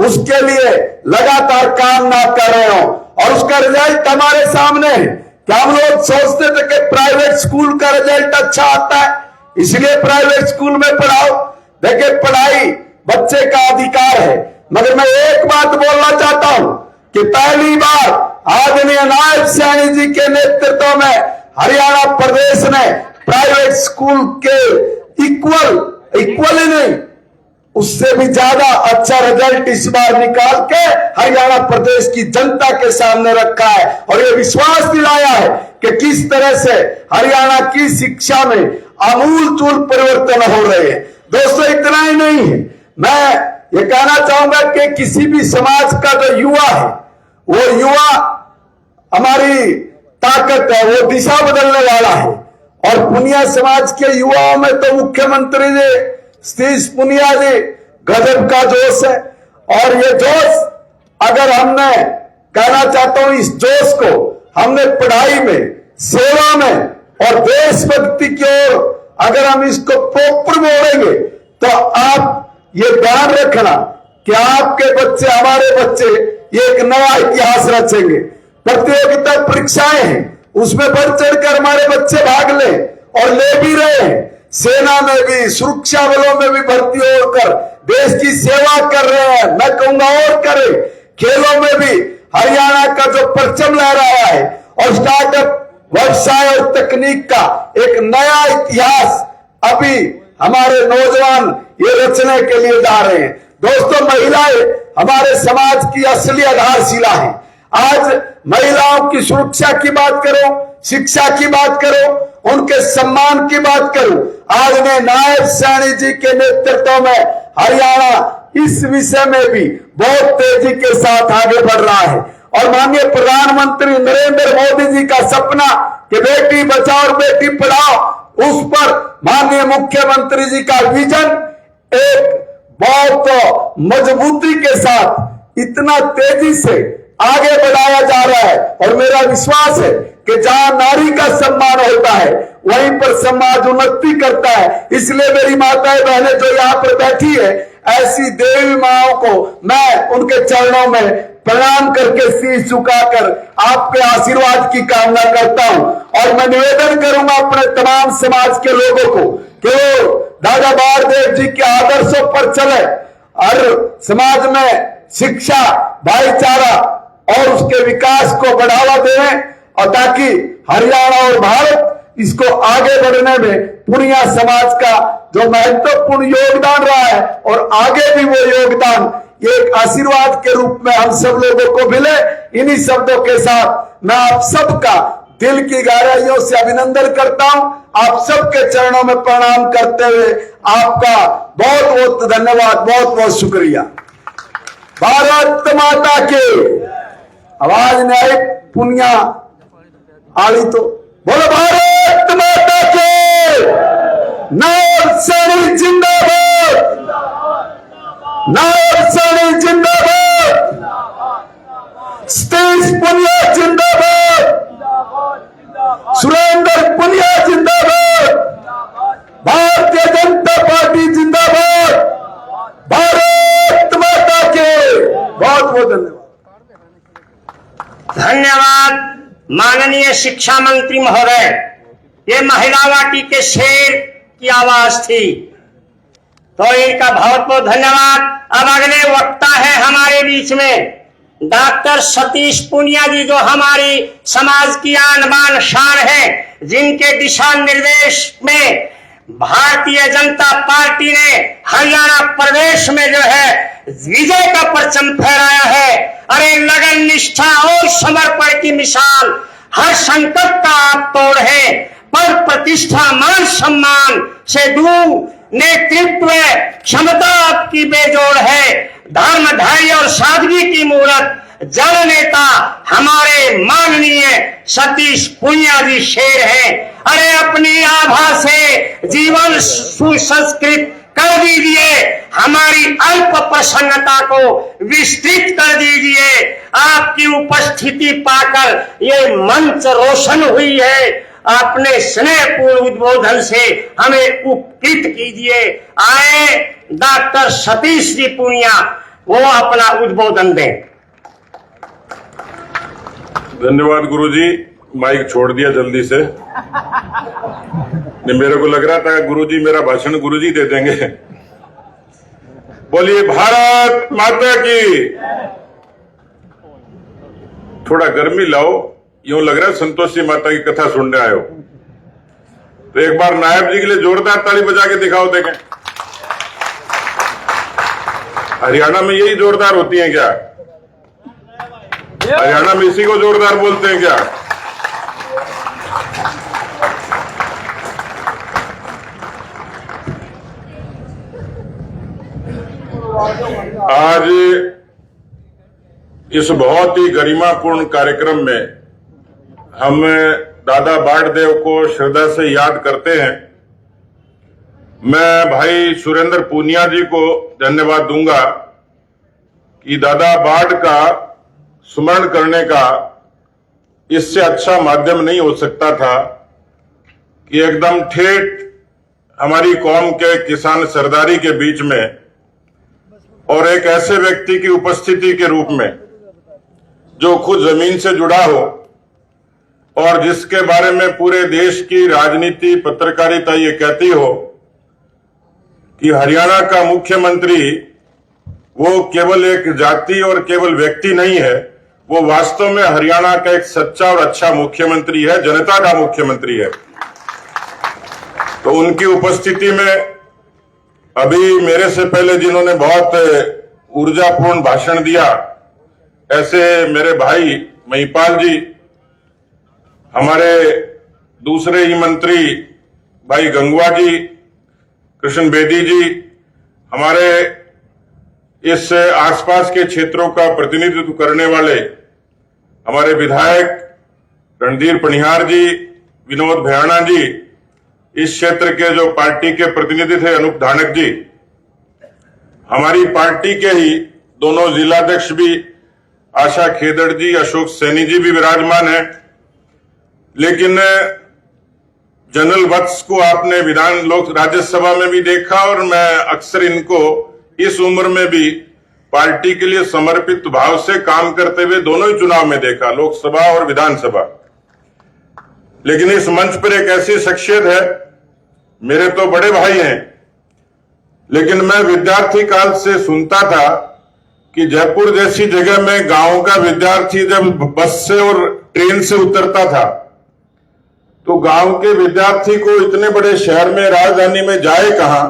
उसके लिए लगातार काम ना कर रहे हो, और उसका रिजल्ट हमारे सामने है। क्या हम लोग सोचते थे कि प्राइवेट स्कूल का रिजल्ट अच्छा आता है इसलिए प्राइवेट स्कूल में पढ़ाओ? देखिए, पढ़ाई बच्चे का अधिकार है, मगर मैं एक बात बोलना चाहता हूं कि पहली बार आदरणीय नायब सैनी जी के नेतृत्व में हरियाणा प्रदेश ने प्राइवेट स्कूल के इक्वल ही नहीं, उससे भी ज्यादा अच्छा रिजल्ट इस बार निकाल के हरियाणा प्रदेश की जनता के सामने रखा है, और ये विश्वास दिलाया है कि किस तरह से हरियाणा की शिक्षा में आमूलचूल परिवर्तन हो रहे हैं। दोस्तों, इतना ही नहीं है, मैं ये कहना चाहूंगा कि किसी भी समाज का जो युवा है, वो युवा हमारी ताकत है, वो दिशा बदलने वाला है। और पुनिया समाज के युवाओं में तो मुख्यमंत्री जी सतीश पुनिया जी गजब का जोश है, और ये जोश अगर हमने कहना चाहता हूं, इस जोश को हमने पढ़ाई में, सेवा में और देशभक्ति की ओर अगर हम इसको प्रॉपर मोड़ेंगे तो आप ये ध्यान रखना कि आपके बच्चे, हमारे बच्चे ये एक नया इतिहास रचेंगे। प्रतियोगिता परीक्षाएं हैं, उसमें बढ़ चढ़कर हमारे बच्चे भाग ले और ले भी रहे हैं। सेना में भी, सुरक्षा बलों में भी भर्ती होकर देश की सेवा कर रहे हैं, मैं कहूंगा और करें। खेलों में भी हरियाणा का जो परचम लहराया है, और स्टार्टअप, व्यवसाय और तकनीक का एक नया इतिहास अभी हमारे नौजवान ये रचने के लिए जा रहे हैं। दोस्तों, महिलाएं हमारे समाज की असली आधारशिला है। आज महिलाओं की सुरक्षा की बात करो, शिक्षा की बात करो, उनके सम्मान की बात करो, आज ने नायब सैनी जी के नेतृत्व में हरियाणा इस विषय में भी बहुत तेजी के साथ आगे बढ़ रहा है। और माननीय प्रधानमंत्री नरेंद्र मोदी जी का सपना कि बेटी बचाओ और बेटी पढ़ाओ, उस पर माननीय मुख्यमंत्री जी का विजन एक बहुत मजबूती के साथ इतना तेजी से आगे बढ़ाया जा रहा है। और मेरा विश्वास है कि जहां नारी का सम्मान होता है वहीं पर समाज उन्नति करता है। इसलिए मेरी माताएं बहनें जो यहाँ पर बैठी है, ऐसी देवी माओं को मैं उनके चरणों में प्रणाम करके शीश झुकाकर आपके आशीर्वाद की कामना करता हूं। और मैं निवेदन करूंगा अपने तमाम समाज के लोगों को कि वो दादा बारदेव जी के आदर्शों पर चले, और समाज में शिक्षा, भाईचारा और उसके विकास को बढ़ावा दें, और ताकि हरियाणा और भारत इसको आगे बढ़ने में पुनिया समाज का जो महत्वपूर्ण योगदान रहा है, और आगे भी वो योगदान एक आशीर्वाद के रूप में हम सब लोगों को मिले। इन्हीं शब्दों के साथ मैं आप सबका दिल की गहराइयों से अभिनंदन करता हूं। आप सबके चरणों में प्रणाम करते हुए आपका बहुत बहुत धन्यवाद, बहुत बहुत शुक्रिया। भारत माता के आवाज में आई पुनिया आली तो बोलो भारत माता के। नायब सैनी जिंदाबाद, नायब सैनी जिंदाबाद, सतीश पुनिया जिंदाबाद, सुरेंद्र पुनिया जिंदाबाद, भारतीय जनता पार्टी जिंदाबाद, भारत माता के। बहुत बहुत धन्यवाद। धन्यवाद माननीय शिक्षा मंत्री महोदय। ये महिला वाटी के शेर की आवाज थी, तो इनका बहुत बहुत धन्यवाद। अब अगले वक्ता है हमारे बीच में डॉक्टर सतीश पुनिया जी, जो हमारी समाज की आन बान शान है, जिनके दिशा निर्देश में भारतीय जनता पार्टी ने हरियाणा प्रदेश में जो है विजय का परचम फहराया है। अरे लगन, निष्ठा और समर्पण की मिसाल, हर संकट का आप तोड़ है, पद प्रतिष्ठा मान सम्मान से दूर नेतृत्व क्षमता आपकी बेजोड़ है, धर्म धैर्य और सादगी की मूरत, जन नेता हमारे ये माननीय सतीश पूनिया जी शेर है। अरे अपनी आभा से जीवन सुसंस्कृत कर दीजिए, हमारी अल्प प्रसन्नता को विस्तृत कर दीजिए। आपकी उपस्थिति पाकर ये मंच रोशन हुई है। अपने स्नेहपूर्ण उद्बोधन से हमें उपकृत कीजिए। आए डॉक्टर सतीश जी पूनिया वो अपना उद्बोधन दें। धन्यवाद गुरुजी, माइक छोड़ दिया जल्दी से। नहीं, मेरे को लग रहा था गुरुजी मेरा भाषण गुरुजी दे देंगे। बोलिए भारत माता की। थोड़ा गर्मी लाओ, यूं लग रहा है संतोषी माता की कथा सुनने आए हो। तो एक बार नायब जी के लिए जोरदार ताली बजा के दिखाओ, देखें। हरियाणा में यही जोरदार होती है क्या? हरियाणा में इसी को जोरदार बोलते हैं क्या? आज इस बहुत ही गरिमापूर्ण कार्यक्रम में हम दादा बाढ़देव को श्रद्धा से याद करते हैं। मैं भाई सुरेंद्र पूनिया जी को धन्यवाद दूंगा कि दादा बाढ़ का स्मरण करने का इससे अच्छा माध्यम नहीं हो सकता था कि एकदम ठेठ हमारी कौम के किसान सरदारी के बीच में और एक ऐसे व्यक्ति की उपस्थिति के रूप में जो खुद जमीन से जुड़ा हो और जिसके बारे में पूरे देश की राजनीति पत्रकारिता ये कहती हो कि हरियाणा का मुख्यमंत्री वो केवल एक जाति और केवल व्यक्ति नहीं है, वो वास्तव में हरियाणा का एक सच्चा और अच्छा मुख्यमंत्री है, जनता का मुख्यमंत्री है। तो उनकी उपस्थिति में अभी मेरे से पहले जिन्होंने बहुत ऊर्जापूर्ण भाषण दिया, ऐसे मेरे भाई महिपाल जी, हमारे दूसरे ही मंत्री भाई गंगवा जी, कृष्ण बेदी जी, हमारे इस आसपास के क्षेत्रों का प्रतिनिधित्व करने वाले हमारे विधायक रणधीर पनिहार जी, विनोद भयाणा जी, इस क्षेत्र के जो पार्टी के प्रतिनिधि थे अनूप धानक जी, हमारी पार्टी के ही दोनों जिलाध्यक्ष भी आशा खेदड़ जी, अशोक सैनी जी भी विराजमान है। लेकिन जनरल वत्स को आपने राज्यसभा में भी देखा और मैं अक्सर इनको इस उम्र में भी पार्टी के लिए समर्पित भाव से काम करते हुए दोनों ही चुनाव में देखा, लोकसभा और विधानसभा। लेकिन इस मंच पर एक ऐसी शख्सियत है, मेरे तो बड़े भाई हैं, लेकिन मैं विद्यार्थी काल से सुनता था कि जयपुर जैसी जगह में गांव का विद्यार्थी जब बस से और ट्रेन से उतरता था तो गांव के विद्यार्थी को इतने बड़े शहर में, राजधानी में जाए कहां,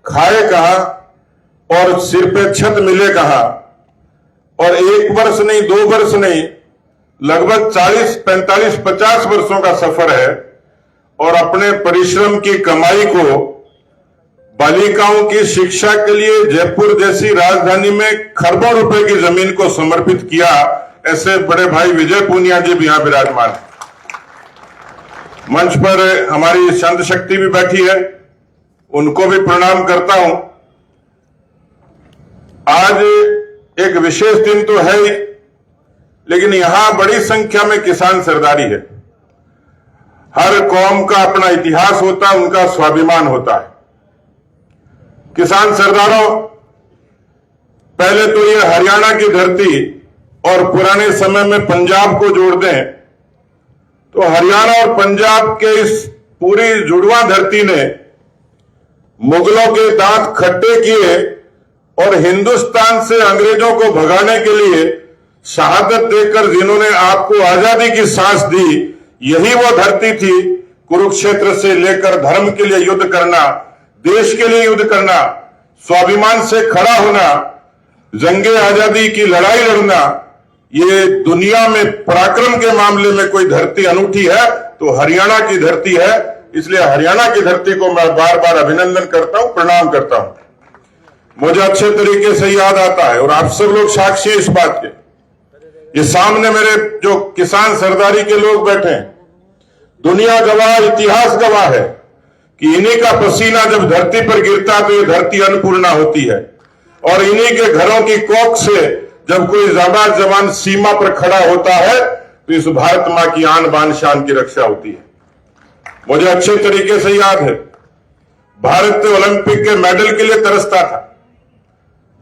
खाए कहां और सिर पे छत मिले कहां। और 1 वर्ष नहीं, 2 वर्ष नहीं, लगभग 40, 45, 50 वर्षों का सफर है और अपने परिश्रम की कमाई को बालिकाओं की शिक्षा के लिए जयपुर जैसी राजधानी में खरबों रुपए की जमीन को समर्पित किया। ऐसे बड़े भाई विजय पूनिया जी भी यहां विराजमान है। मंच पर हमारी संत शक्ति भी बैठी है, उनको भी प्रणाम करता हूं। आज एक विशेष दिन तो है ही, लेकिन यहां बड़ी संख्या में किसान सरदारी है। हर कौम का अपना इतिहास होता है, उनका स्वाभिमान होता है। किसान सरदारों, पहले तो ये हरियाणा की धरती और पुराने समय में पंजाब को जोड़ दें तो हरियाणा और पंजाब के इस पूरी जुड़वा धरती ने मुगलों के दांत खट्टे किए और हिंदुस्तान से अंग्रेजों को भगाने के लिए शहादत देकर जिन्होंने आपको आजादी की सांस दी, यही वो धरती थी। कुरुक्षेत्र से लेकर धर्म के लिए युद्ध करना, देश के लिए युद्ध करना, स्वाभिमान से खड़ा होना, जंगे आजादी की लड़ाई लड़ना, ये दुनिया में पराक्रम के मामले में कोई धरती अनूठी है तो हरियाणा की धरती है। इसलिए हरियाणा की धरती को मैं बार बार अभिनंदन करता हूं, प्रणाम करता हूं। मुझे अच्छे तरीके से याद आता है और आप सब लोग साक्षी इस बात के ये सामने मेरे जो किसान सरदारी के लोग बैठे हैं, दुनिया गवाह, इतिहास गवाह है कि इन्हीं का पसीना जब धरती पर गिरता तो ये धरती अन्नपूर्णा होती है, और इन्हीं के घरों की कोख से जब कोई जाबाज जवान सीमा पर खड़ा होता है तो इस भारत मां की आन बान शान की रक्षा होती है। मुझे अच्छे तरीके से याद है, भारत ओलंपिक के मेडल के लिए तरसता था,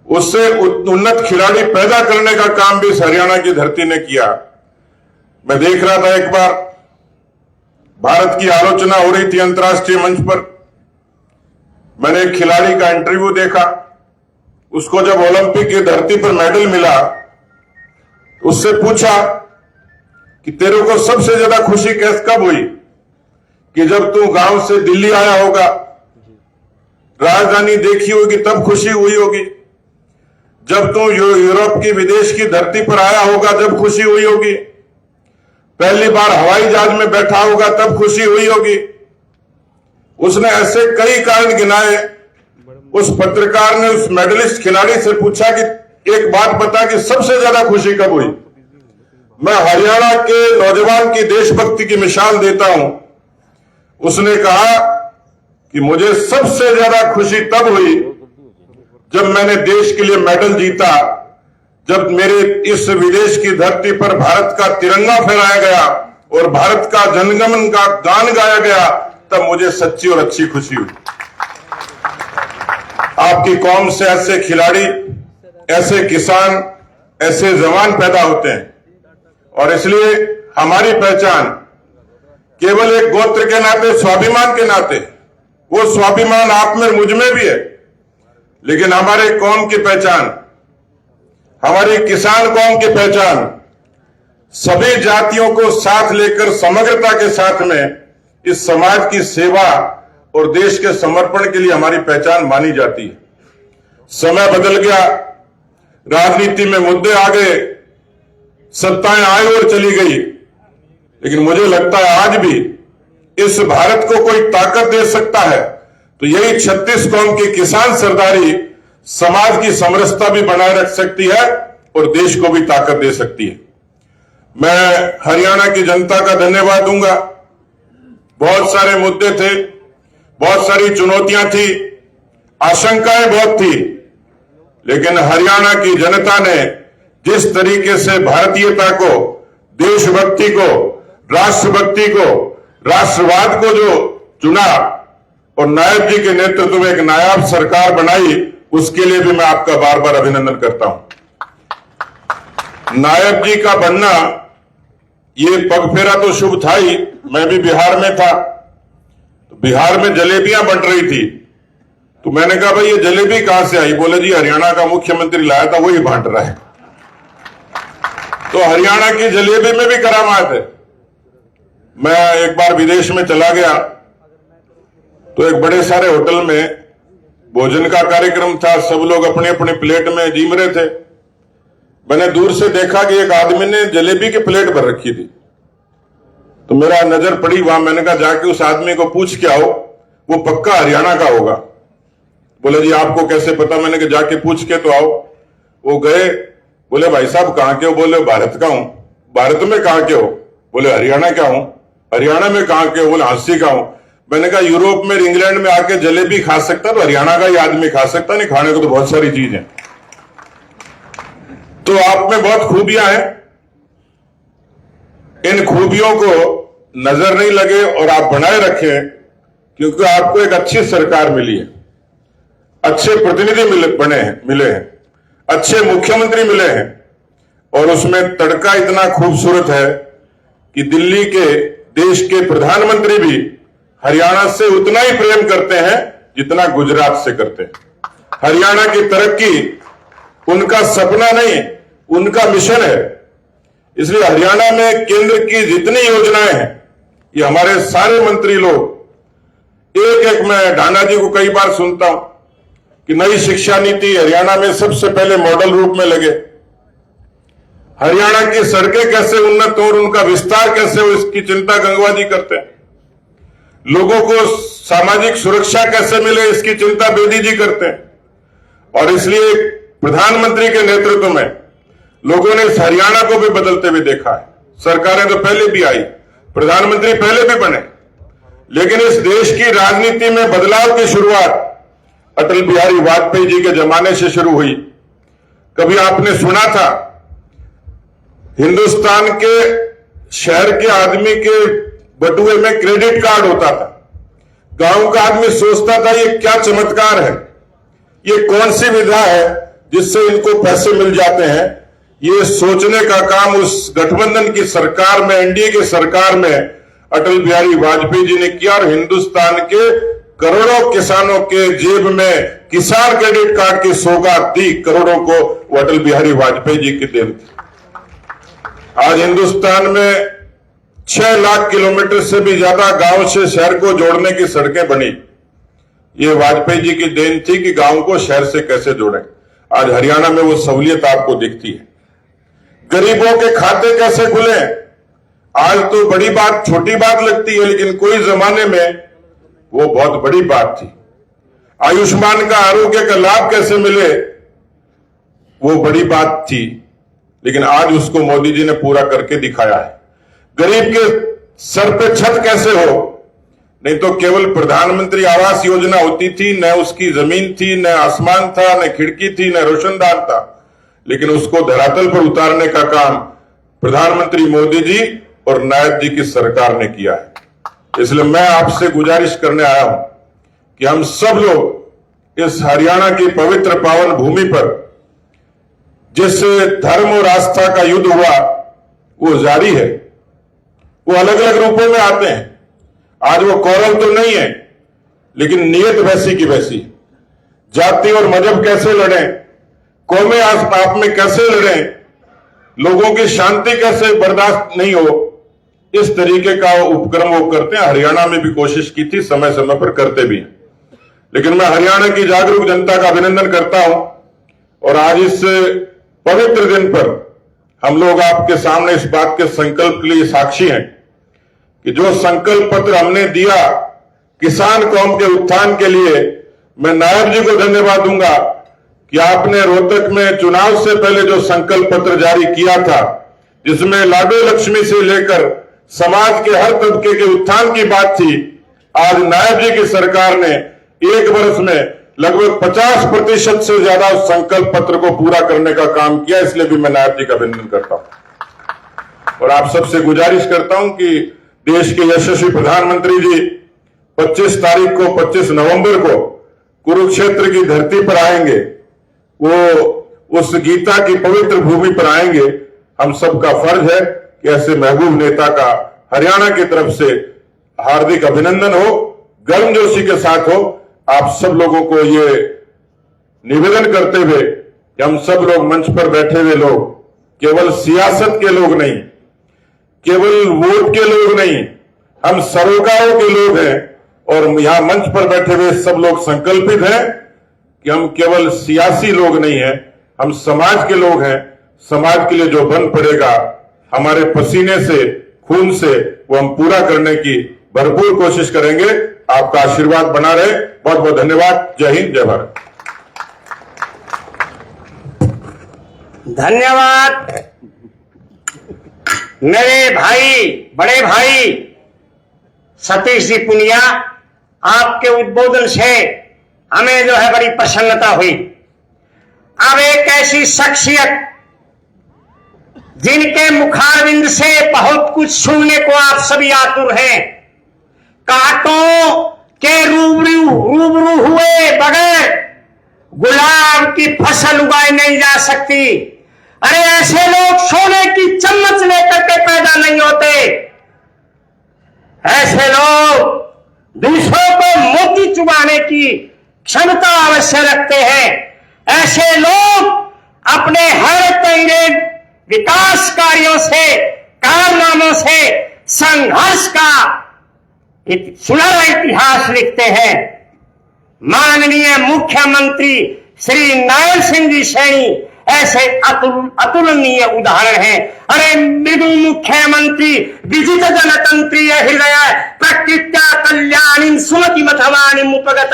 उससे उन्नत खिलाड़ी पैदा करने का काम भी इस हरियाणा की धरती ने किया। मैं देख रहा था, एक बार भारत की आलोचना हो रही थी अंतर्राष्ट्रीय मंच पर, मैंने एक खिलाड़ी का इंटरव्यू देखा, उसको जब ओलंपिक की धरती पर मेडल मिला, उससे पूछा कि तेरे को सबसे ज्यादा खुशी कब हुई? कि जब तू गांव से दिल्ली आया होगा, राजधानी देखी होगी, तब खुशी हुई होगी। जब तू यूरोप की विदेश की धरती पर आया होगा, जब खुशी हुई होगी। पहली बार हवाई जहाज में बैठा होगा, तब खुशी हुई होगी। उसने ऐसे कई कारण गिनाए। उस पत्रकार ने उस मेडलिस्ट खिलाड़ी से पूछा कि एक बात बता कि सबसे ज्यादा खुशी कब हुई? मैं हरियाणा के नौजवान की देशभक्ति की मिसाल देता हूं। उसने कहा कि मुझे सबसे ज्यादा खुशी तब हुई जब मैंने देश के लिए मेडल जीता, जब मेरे इस विदेश की धरती पर भारत का तिरंगा फहराया गया और भारत का जनगणमन का गान गाया गया, तब मुझे सच्ची और अच्छी खुशी हुई। आपकी कौम से ऐसे खिलाड़ी, ऐसे किसान, ऐसे जवान पैदा होते हैं, और इसलिए हमारी पहचान केवल एक गोत्र के नाते, स्वाभिमान के नाते, वो स्वाभिमान आप में मुझ में भी है, लेकिन हमारे कौम की पहचान, हमारी किसान कौम की पहचान सभी जातियों को साथ लेकर समग्रता के साथ में इस समाज की सेवा और देश के समर्पण के लिए हमारी पहचान मानी जाती है। समय बदल गया, राजनीति में मुद्दे आ गए, सत्ताएं आई और चली गई, लेकिन मुझे लगता है आज भी इस भारत को कोई ताकत दे सकता है तो यही 36 कौम की किसान सरदारी समाज की समरसता भी बनाए रख सकती है और देश को भी ताकत दे सकती है। मैं हरियाणा की जनता का धन्यवाद दूंगा। बहुत सारे मुद्दे थे, बहुत सारी चुनौतियां थी, आशंकाएं बहुत थी, लेकिन हरियाणा की जनता ने जिस तरीके से भारतीयता को, देशभक्ति को, राष्ट्रभक्ति को, राष्ट्रवाद को जो चुना और नायब जी के नेतृत्व में एक नायाब सरकार बनाई, उसके लिए भी मैं आपका बार बार अभिनंदन करता हूं। नायब जी का बनना, ये पगफेरा तो शुभ था ही। मैं भी बिहार में था, तो बिहार में जलेबियां बंट रही थी, तो मैंने कहा भाई ये जलेबी कहां से आई? बोले जी हरियाणा का मुख्यमंत्री लाया था, वही बांट रहा है। तो हरियाणा की जलेबी में भी करामात है। मैं एक बार विदेश में चला गया, तो एक बड़े सारे होटल में भोजन का कार्यक्रम था, सब लोग अपने अपने प्लेट में जीम रहे थे। मैंने दूर से देखा कि एक आदमी ने जलेबी की प्लेट भर रखी थी, तो मेरा नजर पड़ी वहां। मैंने कहा जाके उस आदमी को पूछ के आओ, वो पक्का हरियाणा का होगा। बोले जी आपको कैसे पता? मैंने कहा जाके पूछ के तो आओ। वो गए, बोले भाई साहब कहां के हो? बोले भारत का हूं। भारत में कहां के हो? बोले हरियाणा का हूं। हरियाणा में कहां के हो? बोले झांसी का हूं। मैंने कहा यूरोप में, इंग्लैंड में आके जलेबी खा सकता तो हरियाणा का ही आदमी खा सकता नहीं? खाने को तो बहुत सारी चीज है। तो आप में बहुत खूबियां हैं, इन खूबियों को नजर नहीं लगे और आप बनाए रखें, क्योंकि आपको एक अच्छी सरकार मिली है, अच्छे प्रतिनिधि मिले हैं, अच्छे मुख्यमंत्री मिले हैं, और उसमें तड़का इतना खूबसूरत है कि दिल्ली के, देश के प्रधानमंत्री भी हरियाणा से उतना ही प्रेम करते हैं जितना गुजरात से करते हैं। हरियाणा की तरक्की उनका सपना नहीं, उनका मिशन है। इसलिए हरियाणा में केंद्र की जितनी योजनाएं हैं, ये हमारे सारे मंत्री लोग एक एक, मैं ढांडा जी को कई बार सुनता हूं कि नई शिक्षा नीति हरियाणा में सबसे पहले मॉडल रूप में लगे। हरियाणा की सड़कें कैसे उन्नत हो और उनका विस्तार कैसे हो, इसकी चिंता गंगवा जी करते हैं। लोगों को सामाजिक सुरक्षा कैसे मिले, इसकी चिंता बेदी जी करते हैं। और इसलिए प्रधानमंत्री के नेतृत्व में लोगों ने इस हरियाणा को भी बदलते हुए देखा है। सरकारें तो पहले भी आई, प्रधानमंत्री पहले भी बने, लेकिन इस देश की राजनीति में बदलाव की शुरुआत अटल बिहारी वाजपेयी जी के जमाने से शुरू हुई। कभी आपने सुना था हिंदुस्तान के शहर के आदमी के बटुए में क्रेडिट कार्ड होता था? गांव का आदमी सोचता था ये क्या चमत्कार है, ये कौन सी विधा है जिससे इनको पैसे मिल जाते हैं। ये सोचने का काम उस गठबंधन की सरकार में, एनडीए की सरकार में अटल बिहारी वाजपेयी जी ने किया और हिंदुस्तान के करोड़ों किसानों के जेब में किसान क्रेडिट कार्ड की सौगात दी। करोड़ों को वो अटल बिहारी वाजपेयी जी की देन थी। आज हिंदुस्तान में 6 लाख किलोमीटर से भी ज्यादा गांव से शहर को जोड़ने की सड़कें बनी। ये वाजपेयी जी की देन थी कि गांव को शहर से कैसे जोड़ें। आज हरियाणा में वो सहूलियत आपको दिखती है। गरीबों के खाते कैसे खुले, आज तो बड़ी बात, छोटी बात लगती है, लेकिन कोई जमाने में वो बहुत बड़ी बात थी। आयुष्मान का, आरोग्य का लाभ कैसे मिले, वो बड़ी बात थी, लेकिन आज उसको मोदी जी ने पूरा करके दिखाया है। गरीब के सर पे छत कैसे हो, नहीं तो केवल प्रधानमंत्री आवास योजना होती थी, न उसकी जमीन थी, न आसमान था, न खिड़की थी, न रोशनदान था, लेकिन उसको धरातल पर उतारने का काम प्रधानमंत्री मोदी जी और नायब जी की सरकार ने किया है। इसलिए मैं आपसे गुजारिश करने आया हूं कि हम सब लोग इस हरियाणा की पवित्र पावन भूमि पर जिस धर्म और आस्था का युद्ध हुआ वो जारी है। वो अलग अलग रूपों में आते हैं। आज वो कौरव तो नहीं है, लेकिन नियत वैसी की वैसी। जाति और मजहब कैसे लड़ें, कौमें आप में कैसे लड़ें, लोगों की शांति कैसे बर्दाश्त नहीं हो, इस तरीके का उपक्रम वो करते हैं। हरियाणा में भी कोशिश की थी, समय समय पर करते भी हैं। लेकिन मैं हरियाणा की जागरूक जनता का अभिनंदन करता हूं और आज इस पवित्र दिन पर हम लोग आपके सामने इस बात के संकल्प के लिए साक्षी हैं कि जो संकल्प पत्र हमने दिया किसान कौम के उत्थान के लिए, मैं नायब जी को धन्यवाद दूंगा कि आपने रोहतक में चुनाव से पहले जो संकल्प पत्र जारी किया था, जिसमें लाडो लक्ष्मी से लेकर समाज के हर तबके के उत्थान की बात थी, आज नायब जी की सरकार ने 1 वर्ष में लगभग 50% से ज्यादा उस संकल्प पत्र को पूरा करने का काम किया। इसलिए भी मैं नायब जी का अभिनंदन करता हूं और आप सबसे गुजारिश करता हूं कि देश के यशस्वी प्रधानमंत्री जी 25 तारीख को, 25 नवंबर को कुरुक्षेत्र की धरती पर आएंगे। वो उस गीता की पवित्र भूमि पर आएंगे। हम सबका फर्ज है कि ऐसे महबूब नेता का हरियाणा की तरफ से हार्दिक अभिनंदन हो, गर्मजोशी के साथ हो। आप सब लोगों को ये निवेदन करते हुए कि हम सब लोग मंच पर बैठे हुए लोग केवल सियासत के लोग नहीं, केवल वोट के लोग नहीं, हम सरोकारों के लोग हैं और यहां मंच पर बैठे हुए सब लोग संकल्पित हैं कि हम केवल सियासी लोग नहीं हैं, हम समाज के लोग हैं। समाज के लिए जो बन पड़ेगा हमारे पसीने से, खून से, वो हम पूरा करने की भरपूर कोशिश करेंगे। आपका आशीर्वाद बना रहे। बहुत बहुत धन्यवाद। जय हिंद, जय भारत। धन्यवाद मेरे भाई, बड़े भाई सतीश जी पुनिया। आपके उद्बोधन से हमें जो है बड़ी प्रसन्नता हुई। अब एक ऐसी शख्सियत जिनके मुखारविंद से बहुत कुछ सुनने को आप सभी आतुर हैं, कांटों के रूबरू हुए बगैर गुलाब की फसल उगाई नहीं जा सकती। अरे ऐसे लोग सोने की चम्मच लेकर के पैदा नहीं होते। ऐसे लोग दूसरों को मोती चुबाने की क्षमता अवश्य रखते हैं। ऐसे लोग अपने हर तरीके विकास कार्यों से, कारनामों से संघर्ष का सुनहरा इतिहास लिखते हैं। माननीय मुख्यमंत्री श्री नारायण सिंह जी सैनी ऐसे अतुलनीय उदाहरण हैं। अरे मृदु मुख्यमंत्री विजित जनतंत्रीय हृदय प्रकृत्या कल्याणीं सुमति मथवानीं उपगत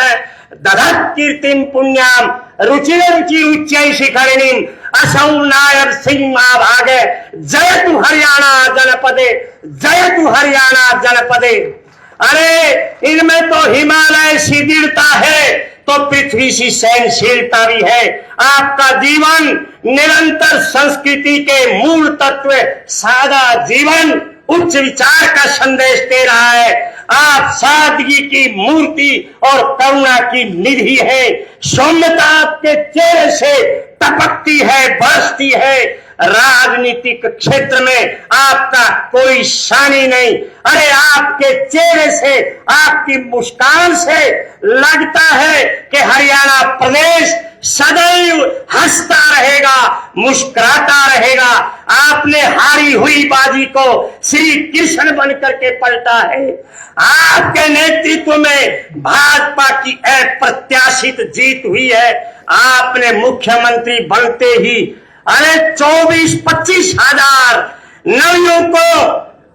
दधत् कीर्तिं पुण्यां रुचिर रुचि उच्चै शिखरिणीं असौ नायब सिंह मां भागे, जय तू हरियाणा जनपदे, जय तू हरियाणा जनपदे। अरे इनमें तो हिमालय सी दृढ़ता है तो पृथ्वी सी सहनशीलता भी है। आपका जीवन निरंतर संस्कृति के मूल तत्व, सादा जीवन, उच्च विचार का संदेश दे रहा है। आप सादगी की मूर्ति और करुणा की निधि है। सौम्यता आपके चेहरे से टपकती है, बरसती है। राजनीतिक क्षेत्र में आपका कोई शानी नहीं। अरे आपके चेहरे से, आपकी मुस्कान से लगता है कि हरियाणा प्रदेश सदैव हंसता रहेगा, मुस्कुराता रहेगा। आपने हारी हुई बाजी को श्री कृष्ण बनकर के पलटा है। आपके नेतृत्व में भाजपा की अप्रत्याशित जीत हुई है। आपने मुख्यमंत्री बनते ही अरे 24-25 हजार नवयुवकों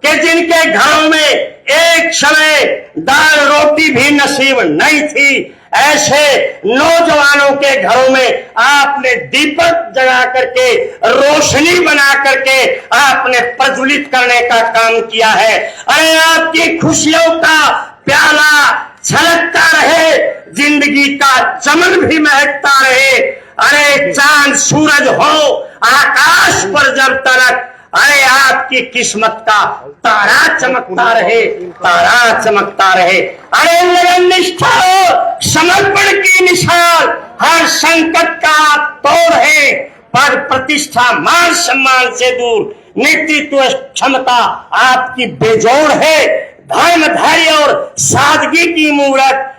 के जिनके घरों में एक समय दाल रोटी भी नसीब नहीं थी, ऐसे नौजवानों के घरों में आपने दीपक जला करके, रोशनी बना करके आपने प्रज्वलित करने का काम किया है। अरे आपकी खुशियों का प्याला छलकता रहे, जिंदगी का चमन भी महकता रहे। अरे चांद सूरज हो आकाश पर जब तक, अरे आपकी किस्मत का तारा चमकता रहे, तारा चमकता रहे। अरे लगन निष्ठा हो, समर्पण की मिसाल, हर संकट का आप तोड़ है। पद प्रतिष्ठा मान सम्मान से दूर, नेतृत्व क्षमता आपकी बेजोड़ है। धर्म धैर्य और सादगी की मूरत,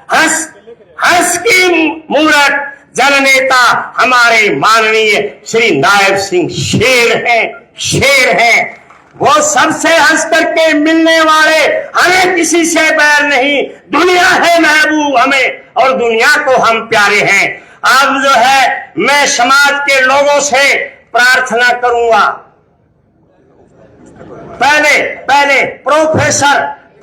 हंस की मूरत जननेता हमारे माननीय श्री नायब सिंह शेर हैं, शेर हैं। वो सबसे हंस करके मिलने वाले, हमें किसी से बैर नहीं। दुनिया है महबूब हमें और दुनिया को हम प्यारे हैं। अब जो है मैं समाज के लोगों से प्रार्थना करूंगा। पहले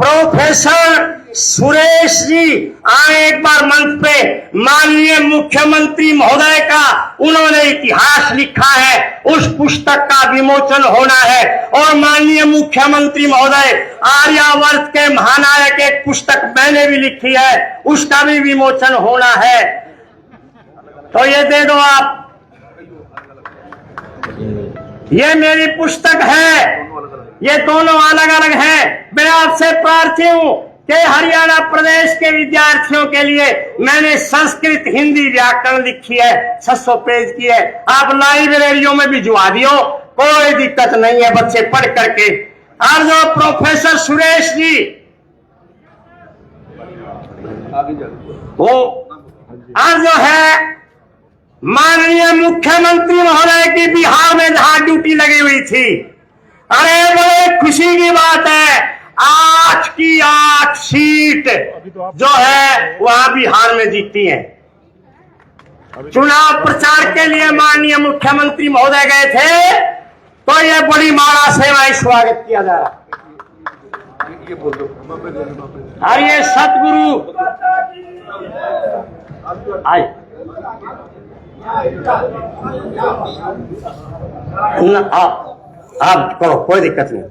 प्रोफेसर सुरेश जी आए एक बार मंच पे। माननीय मुख्यमंत्री महोदय का उन्होंने इतिहास लिखा है, उस पुस्तक का विमोचन होना है। और माननीय मुख्यमंत्री महोदय आर्यावर्त के महानायक एक पुस्तक मैंने भी लिखी है, उसका भी विमोचन होना है। तो ये दे दो आप, ये मेरी पुस्तक है, ये दोनों अलग अलग हैं। मैं आपसे प्रार्थी हूं कि हरियाणा प्रदेश के विद्यार्थियों के लिए मैंने संस्कृत हिंदी व्याकरण लिखी है, 600 पेज की है। आप लाइब्रेरियों में भिजवा दियो, कोई दिक्कत नहीं है, बच्चे पढ़ करके। और जो प्रोफेसर सुरेश जी, वो और जो है माननीय मुख्यमंत्री महोदय की बिहार में जहां ड्यूटी लगी हुई थी, अरे बड़े खुशी की बात है, 8 की 8 सीट जो है वहां बिहार में जीती है। चुनाव प्रचार के लिए माननीय मुख्यमंत्री महोदय गए थे, तो ये बड़ी माला से वही स्वागत किया जा रहा। और ये सतगुरु आए आप करो, कोई दिक्कत नहीं।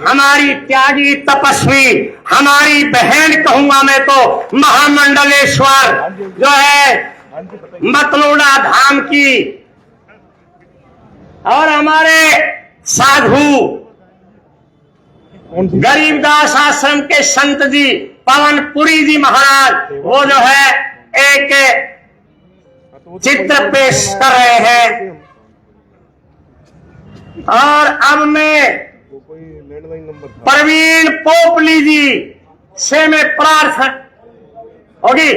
हमारी त्यागी तपस्वी, हमारी बहन कहूंगा मैं तो, महामंडलेश्वर जो है मतलोडा धाम की, और हमारे साधु गरीबदास आश्रम के संत जी पवनपुरी जी महाराज, वो जो है एक चित्र पेश कर रहे हैं। और अब मैं प्रवीण पोपली जी से मैं प्रार्थना होगी।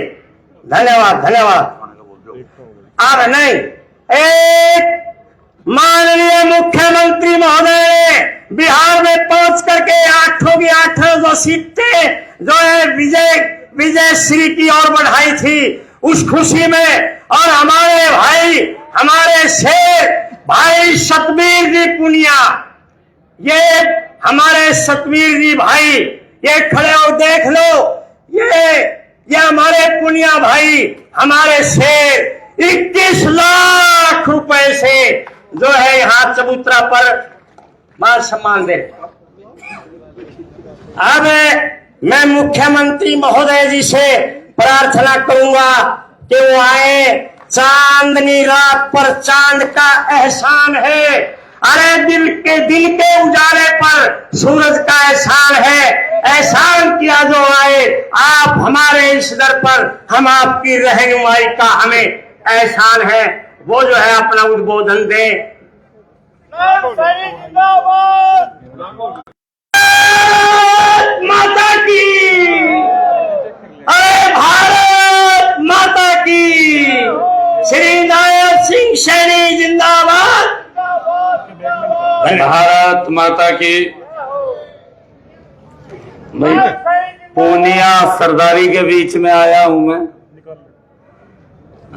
धन्यवाद धन्यवाद। अब नहीं, एक माननीय मुख्यमंत्री महोदय ने बिहार में पहुंच करके 8 की 8 जो सीटें जो है विजय श्री की ओर बढ़ाई थी, उस खुशी में। और हमारे भाई, हमारे शेर भाई सतवीर जी पुनिया, ये हमारे सतवीर जी भाई, ये खड़े हो, देख लो, ये हमारे पुनिया भाई, हमारे शेर 21 लाख रुपए से जो है यहाँ चबूतरा पर मान सम्मान दे। अब मैं मुख्यमंत्री महोदय जी से प्रार्थना करूंगा कि वो आए। चांदनी रात पर चांद का एहसान है, अरे दिन के उजाले पर सूरज का एहसान है। एहसान किया जो आए, आप हमारे इस दर पर, हम आपकी रहनुमाई का हमें एहसान है। वो जो है अपना उद्बोधन दें। माता की, अरे भारत माता की, श्री नायक सिंह सैनी जिंदाबाद। भारत माता की। पूनिया सरदारी के बीच में आया हूं मैं,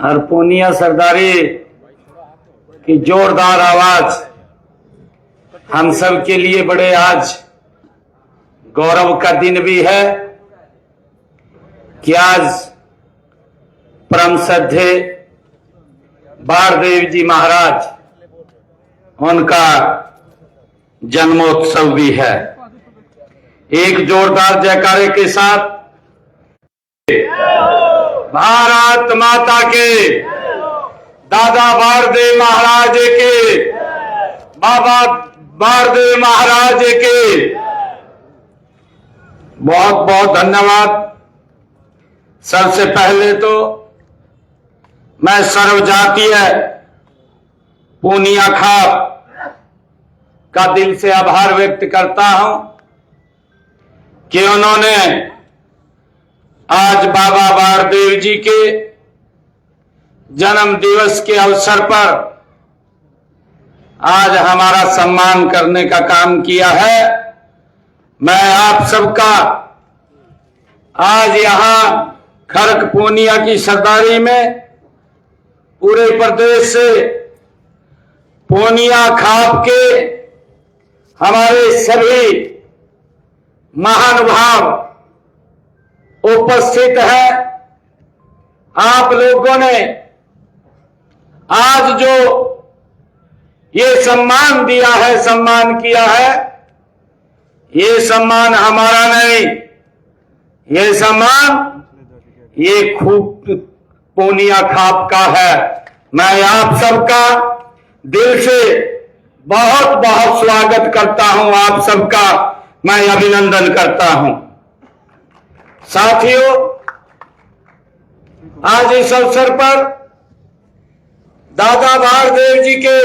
और पूनिया सरदारी की जोरदार आवाज हम सब के लिए बड़े आज गौरव का दिन भी है कि आज परम श्रद्धे बारदेव जी महाराज, उनका जन्मोत्सव भी है। एक जोरदार जयकारे के साथ भारत माता के, दादा बारदेव महाराज के, बाबा बारदेव महाराज के बहुत बहुत धन्यवाद। सबसे पहले तो मैं सर्वजातीय पूनिया खाप का दिल से आभार व्यक्त करता हूं कि उन्होंने आज बाबा बारदेव जी के जन्म दिवस के अवसर पर आज हमारा सम्मान करने का काम किया है। मैं आप सबका आज यहां खरक पूनिया की सरदारी में पूरे प्रदेश से पूनिया खाप के हमारे सभी महानुभाव उपस्थित हैं। आप लोगों ने आज जो ये सम्मान दिया है, सम्मान किया है, ये सम्मान हमारा नहीं, ये सम्मान ये खूब पूनिया खाप का है। मैं आप सबका दिल से बहुत बहुत स्वागत करता हूं, आप सबका मैं अभिनंदन करता हूं। साथियों, आज इस अवसर पर दादा बारदेव जी के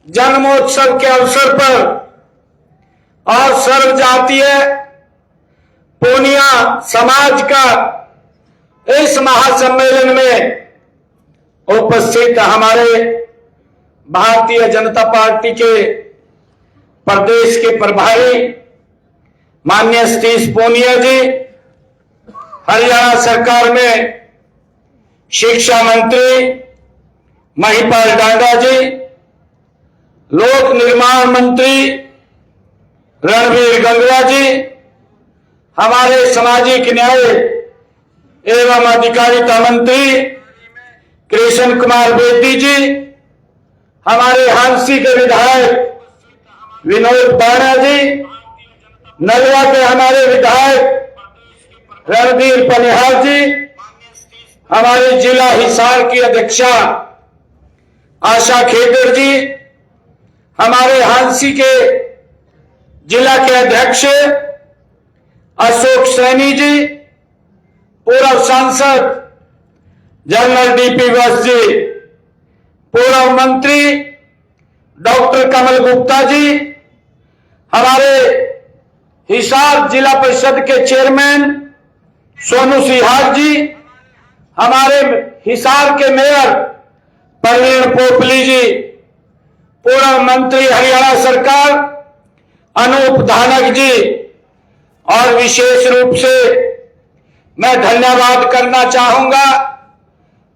जन्मोत्सव के अवसर पर और सर्वजातीय पूनिया समाज का इस महासम्मेलन में उपस्थित हमारे भारतीय जनता पार्टी के प्रदेश के प्रभारी माननीय सतीश पूनिया जी, हरियाणा सरकार में शिक्षा मंत्री महिपाल डांडा जी, लोक निर्माण मंत्री रणवीर गंगवा जी, हमारे सामाजिक न्याय एवं अधिकारिता मंत्री कृष्ण कुमार बेदी जी, हमारे हांसी के विधायक विनोद बाणा जी, नलवा के हमारे विधायक रणधीर पनिहार जी, हमारे जिला हिसार की अध्यक्षा आशा खेतर जी, हमारे हांसी के जिला के अध्यक्ष अशोक सैनी जी, पूर्व सांसद जनरल डीपी वत्स जी, पूर्व मंत्री डॉक्टर कमल गुप्ता जी, हमारे हिसार जिला परिषद के चेयरमैन सोनू सिहाग जी, हमारे हिसार के मेयर परवीन पोपली जी, पूर्व मंत्री हरियाणा सरकार अनूप धानक जी, और विशेष रूप से मैं धन्यवाद करना चाहूंगा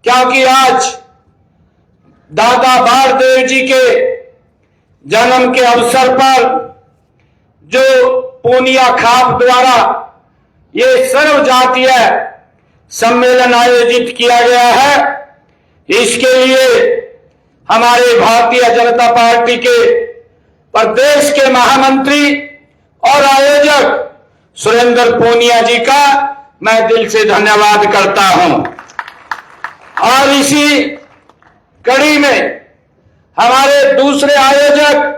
क्योंकि आज दादा बारदेव जी के जन्म के अवसर पर जो पूनिया खाप द्वारा ये सर्व जातीय सम्मेलन आयोजित किया गया है। इसके लिए हमारे भारतीय जनता पार्टी के प्रदेश के महामंत्री और आयोजक सुरेंद्र पूनिया जी का मैं दिल से धन्यवाद करता हूं। और इसी कड़ी में हमारे दूसरे आयोजक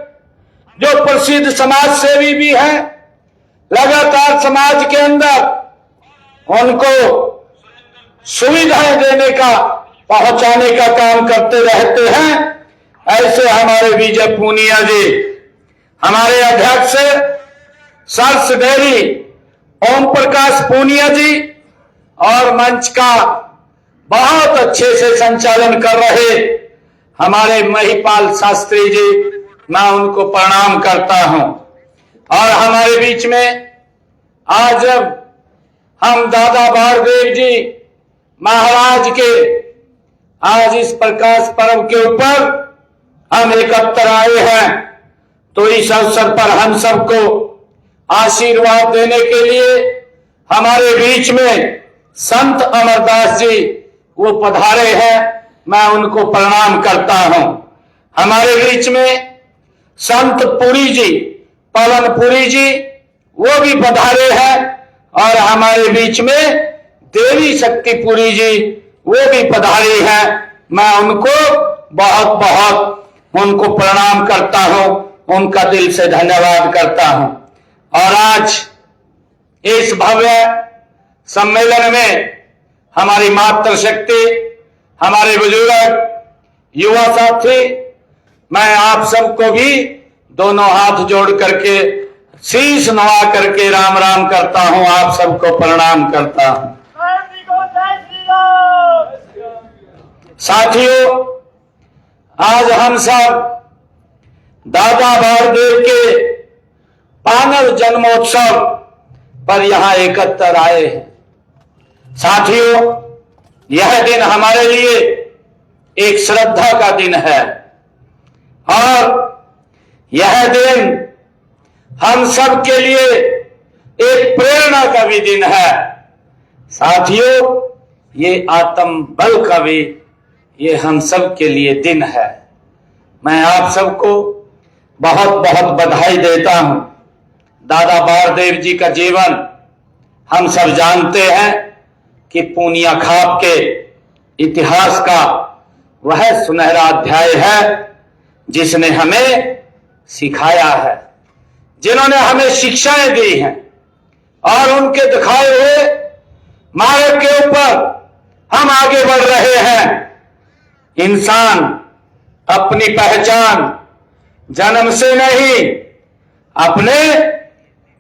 जो प्रसिद्ध समाज सेवी भी हैं, लगातार समाज के अंदर उनको सुविधाएं देने का, पहुंचाने का काम करते रहते हैं, ऐसे हमारे विजय पूनिया जी, हमारे अध्यक्ष सर्स डेयरी ओम प्रकाश पूनिया जी और मंच का बहुत अच्छे से संचालन कर रहे हमारे महिपाल शास्त्री जी, मैं उनको प्रणाम करता हूं। और हमारे बीच में आज जब हम दादा बारदेव जी महाराज के आज इस प्रकाश पर्व के ऊपर हम एकत्र आए हैं, तो इस अवसर पर हम सबको आशीर्वाद देने के लिए हमारे बीच में संत अमरदास जी वो पधारे हैं, मैं उनको प्रणाम करता हूं। हमारे बीच में संत पुरी जी, पवनपुरी जी, वो भी पधारे हैं। और हमारे बीच में देवी शक्तिपुरी जी, वो भी पधारे हैं, मैं उनको बहुत बहुत उनको प्रणाम करता हूं, उनका दिल से धन्यवाद करता हूं। और आज इस भव्य सम्मेलन में हमारी मातृशक्ति, हमारे बुजुर्ग, युवा साथी, मैं आप सबको भी दोनों हाथ जोड़ करके, शीश नवा करके राम राम करता हूं, आप सबको प्रणाम करता हूं। साथियों, आज हम सब दादा बारदेव के पावन जन्मोत्सव पर यहां एकत्र आए हैं। साथियों, यह दिन हमारे लिए एक श्रद्धा का दिन है और यह दिन हम सब के लिए एक प्रेरणा का भी दिन है। साथियों, ये आत्म बल का भी ये हम सब के लिए दिन है। मैं आप सबको बहुत बहुत बधाई देता हूं। दादा बारदेव जी का जीवन हम सब जानते हैं कि पूनिया खाप के इतिहास का वह सुनहरा अध्याय है जिसने हमें सिखाया है, जिन्होंने हमें शिक्षाएं दी हैं और उनके दिखाए हुए मार्ग के ऊपर हम आगे बढ़ रहे हैं। इंसान अपनी पहचान जन्म से नहीं, अपने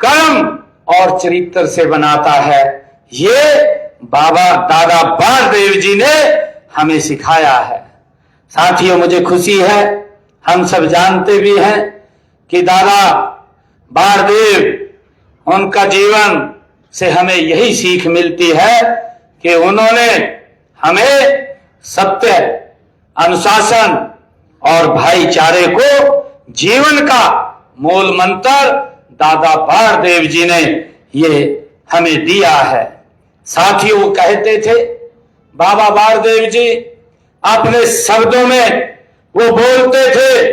कर्म और चरित्र से बनाता है। ये बाबा दादा बारदेव जी ने हमें सिखाया है। साथियों, मुझे खुशी है, हम सब जानते भी हैं कि दादा बारदेव, उनका जीवन से हमें यही सीख मिलती है कि उन्होंने हमें सत्य, अनुशासन और भाईचारे को जीवन का मूल मंत्र दादा बारदेव जी ने ये हमें दिया है। साथियों, वो कहते थे, बाबा बारदेव जी अपने शब्दों में वो बोलते थे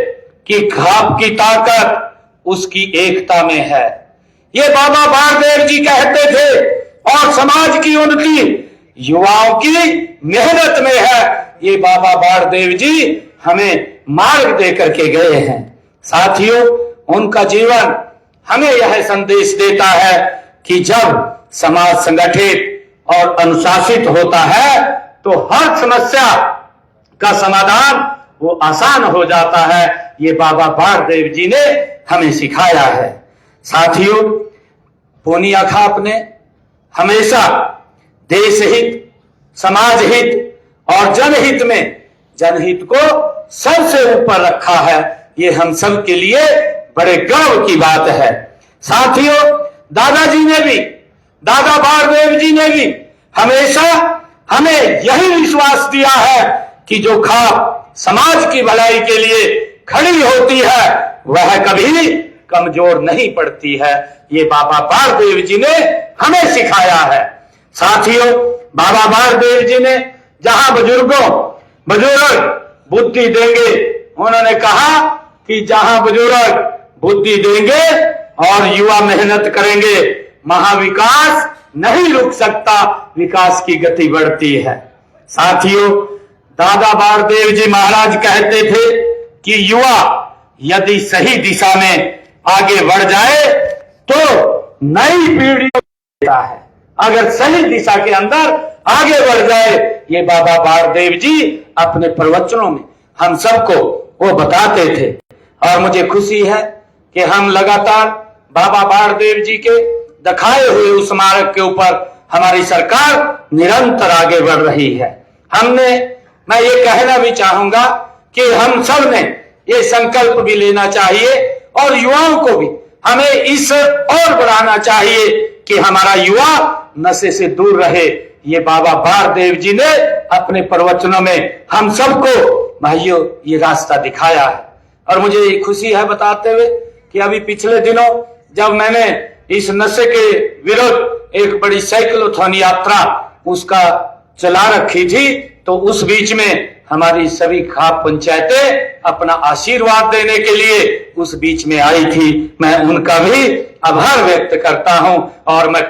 कि खाप की ताकत उसकी एकता में है। ये बाबा बारदेव जी कहते थे और समाज की उनकी युवाओं की मेहनत में है। ये बाबा बारदेव जी हमें मार्ग दे करके गए हैं। साथियों, उनका जीवन हमें यह संदेश देता है कि जब समाज संगठित और अनुशासित होता है तो हर समस्या का समाधान वो आसान हो जाता है। ये बाबा बारदेव जी ने हमें सिखाया है। साथियों, पूनिया खाप ने हमेशा देश हित, समाज हित और जनहित में जनहित को सबसे ऊपर रखा है। ये हम सब के लिए बड़े गर्व की बात है। साथियों, दादाजी ने भी, दादा बारदेव जी ने भी हमेशा हमें यही विश्वास दिया है कि जो खाप समाज की भलाई के लिए खड़ी होती है वह कभी कमजोर नहीं पड़ती है। ये बाबा बारदेव जी ने हमें सिखाया है। साथियों, बाबा बारदेव जी ने जहां बुजुर्ग बुद्धि देंगे, उन्होंने कहा कि जहां बुजुर्ग बुद्धि देंगे और युवा मेहनत करेंगे, महाविकास नहीं रुक सकता, विकास की गति बढ़ती है। साथियों, दादा बारदेव जी महाराज कहते थे कि युवा यदि सही दिशा में आगे बढ़ जाए तो नई पीढ़ी देता है, अगर सही दिशा के अंदर आगे बढ़ जाए। ये बाबा बारदेव जी अपने प्रवचनों में हम सबको वो बताते थे और मुझे खुशी है कि हम लगातार बाबा बारदेव जी के दिखाए हुए उस मार्ग के ऊपर हमारी सरकार निरंतर आगे बढ़ रही है। मैं ये कहना भी चाहूंगा कि हम सब ने ये संकल्प भी लेना चाहिए और युवाओं को भी हमें इस और बढ़ाना चाहिए कि हमारा युवा नशे से दूर रहे। ये बाबा बारदेव जी ने अपने प्रवचनों में हम सबको भाइयों ये रास्ता दिखाया है और मुझे खुशी है बताते हुए कि अभी पिछले दिनों जब मैंने इस नशे के विरुद्ध एक बड़ी साइक्लोथॉन यात्रा उसका चला रखी थी, तो उस बीच में हमारी सभी खाप पंचायतें अपना आशीर्वाद देने के लिए उस बीच में आई थी। मैं उनका भी आभार व्यक्त करता हूं और मैं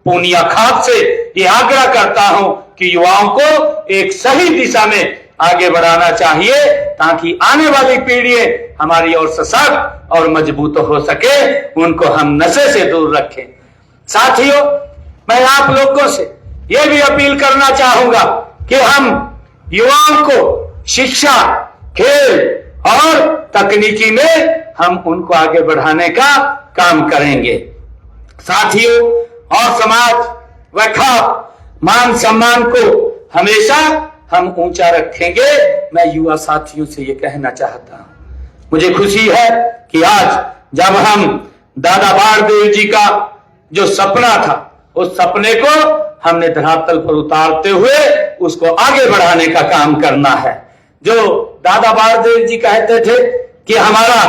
पूनिया खाप से ये आग्रह करता हूं कि युवाओं को एक सही दिशा में आगे बढ़ाना चाहिए ताकि आने वाली पीढ़ियां हमारी और सशक्त और मजबूत हो सके, उनको हम नशे से दूर रखें। साथियों, मैं आप लोगों से यह भी अपील करना चाहूंगा कि हम युवाओं को शिक्षा, खेल और तकनीकी में हम उनको आगे बढ़ाने का काम करेंगे। साथियों, और समाज व खाप मान सम्मान को हमेशा हम ऊंचा रखेंगे। मैं युवा साथियों से ये कहना चाहता हूं, मुझे खुशी है कि आज जब हम दादा बारदेव जी का जो सपना था उस सपने को हमने धरातल पर उतारते हुए उसको आगे बढ़ाने का काम करना है। जो दादा बारदेव जी कहते थे कि हमारा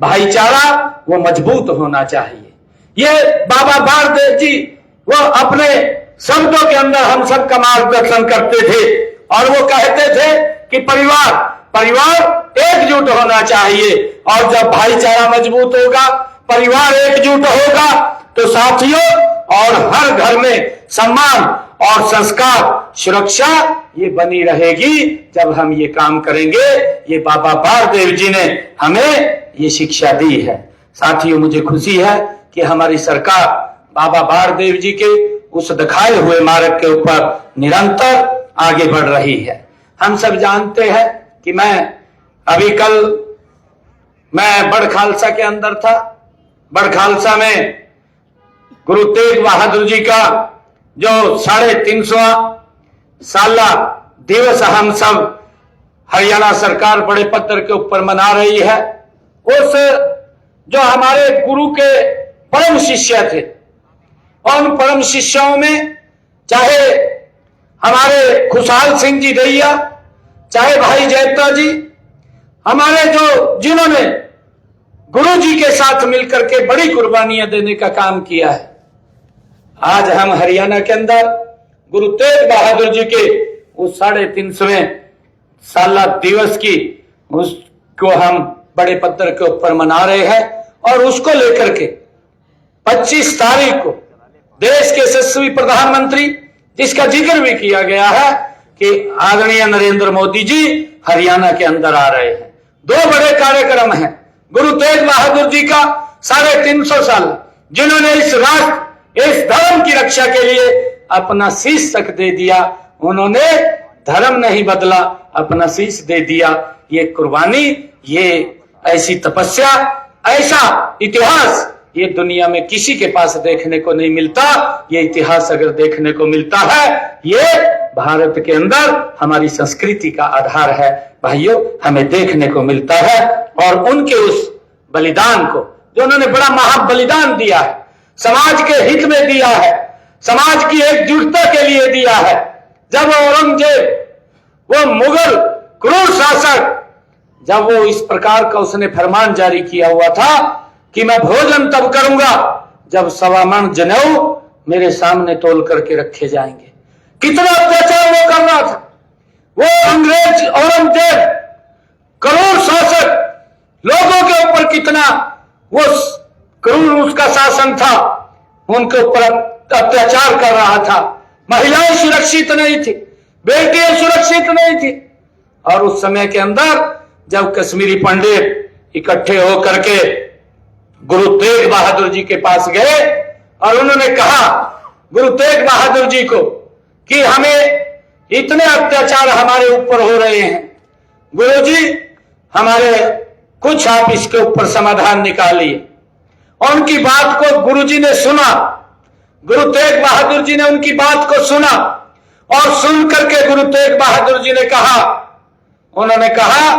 भाईचारा वो मजबूत होना चाहिए, ये बाबा बारदेव जी वो अपने शब्दों के अंदर हम सबका मार्गदर्शन करते थे और वो कहते थे कि परिवार एकजुट होना चाहिए और जब भाईचारा मजबूत होगा, परिवार एकजुट होगा तो साथियों और हर घर में सम्मान और संस्कार, सुरक्षा ये बनी रहेगी जब हम ये काम करेंगे। ये बाबा बारदेव जी ने हमें ये शिक्षा दी है। साथियों, मुझे खुशी है कि हमारी सरकार बाबा बारदेव जी के उस दिखाए हुए मार्ग के ऊपर निरंतर आगे बढ़ रही है। हम सब जानते हैं कि कल मैं बड़ खालसा के अंदर था। बड़ खालसा में गुरु तेग बहादुर जी का जो 350वां साला दिवस हम सब हरियाणा सरकार बड़े पत्थर के ऊपर मना रही है। उस जो हमारे गुरु के परम शिष्य थे, उन परम शिष्यों में चाहे हमारे खुशहाल सिंह जी दैया, चाहे भाई जयता जी, हमारे जिन्होंने गुरु जी के साथ मिलकर के बड़ी कुर्बानियां देने का काम किया है। आज हम हरियाणा के अंदर गुरु तेग बहादुर जी के उस 350वें साला दिवस की उसको हम बड़े पत्थर के ऊपर मना रहे हैं और उसको लेकर के 25 तारीख को देश के यशस्वी प्रधानमंत्री, जिसका जिक्र भी किया गया है कि आदरणीय नरेंद्र मोदी जी हरियाणा के अंदर आ रहे हैं। 2 बड़े कार्यक्रम हैं। गुरु तेग बहादुर जी का 350 साल, जिन्होंने इस राष्ट्र, इस धर्म की रक्षा के लिए अपना शीश तक दे दिया। उन्होंने धर्म नहीं बदला, अपना शीश दे दिया। ये कुर्बानी, ये ऐसी तपस्या, ऐसा इतिहास ये दुनिया में किसी के पास देखने को नहीं मिलता। ये इतिहास अगर देखने को मिलता है, ये भारत के अंदर हमारी संस्कृति का आधार है। भाइयों, हमें देखने को मिलता है और उनके उस बलिदान को, जो उन्होंने बड़ा महाबलिदान दिया है, समाज के हित में दिया है, समाज की एकजुटता के लिए दिया है। जब औरंगजेब, वो मुगल क्रूर शासक, जब वो इस प्रकार का उसने फरमान जारी किया हुआ था कि मैं भोजन तब करूंगा जब 1.25 मन जनेऊ मेरे सामने तोल करके रखे जाएंगे। कितना अत्याचार वो कर रहा था। वो अंग्रेज औरंगजेब क्रूर शासक, लोगों के ऊपर कितना वो क्रूर उसका शासन था, उनके ऊपर अत्याचार कर रहा था। महिलाएं सुरक्षित नहीं थी, बेटियां सुरक्षित नहीं थी। और उस समय के अंदर जब कश्मीरी पंडित इकट्ठे होकर के गुरु तेग बहादुर जी के पास गए और उन्होंने कहा गुरु तेग बहादुर जी को कि हमें इतने अत्याचार हमारे ऊपर हो रहे हैं, गुरुजी हमारे कुछ आप इसके ऊपर समाधान निकालिए। और उनकी बात को गुरुजी ने सुना, गुरु तेग बहादुर जी ने उनकी बात को सुना और सुन करके गुरु तेग बहादुर जी ने कहा, उन्होंने कहा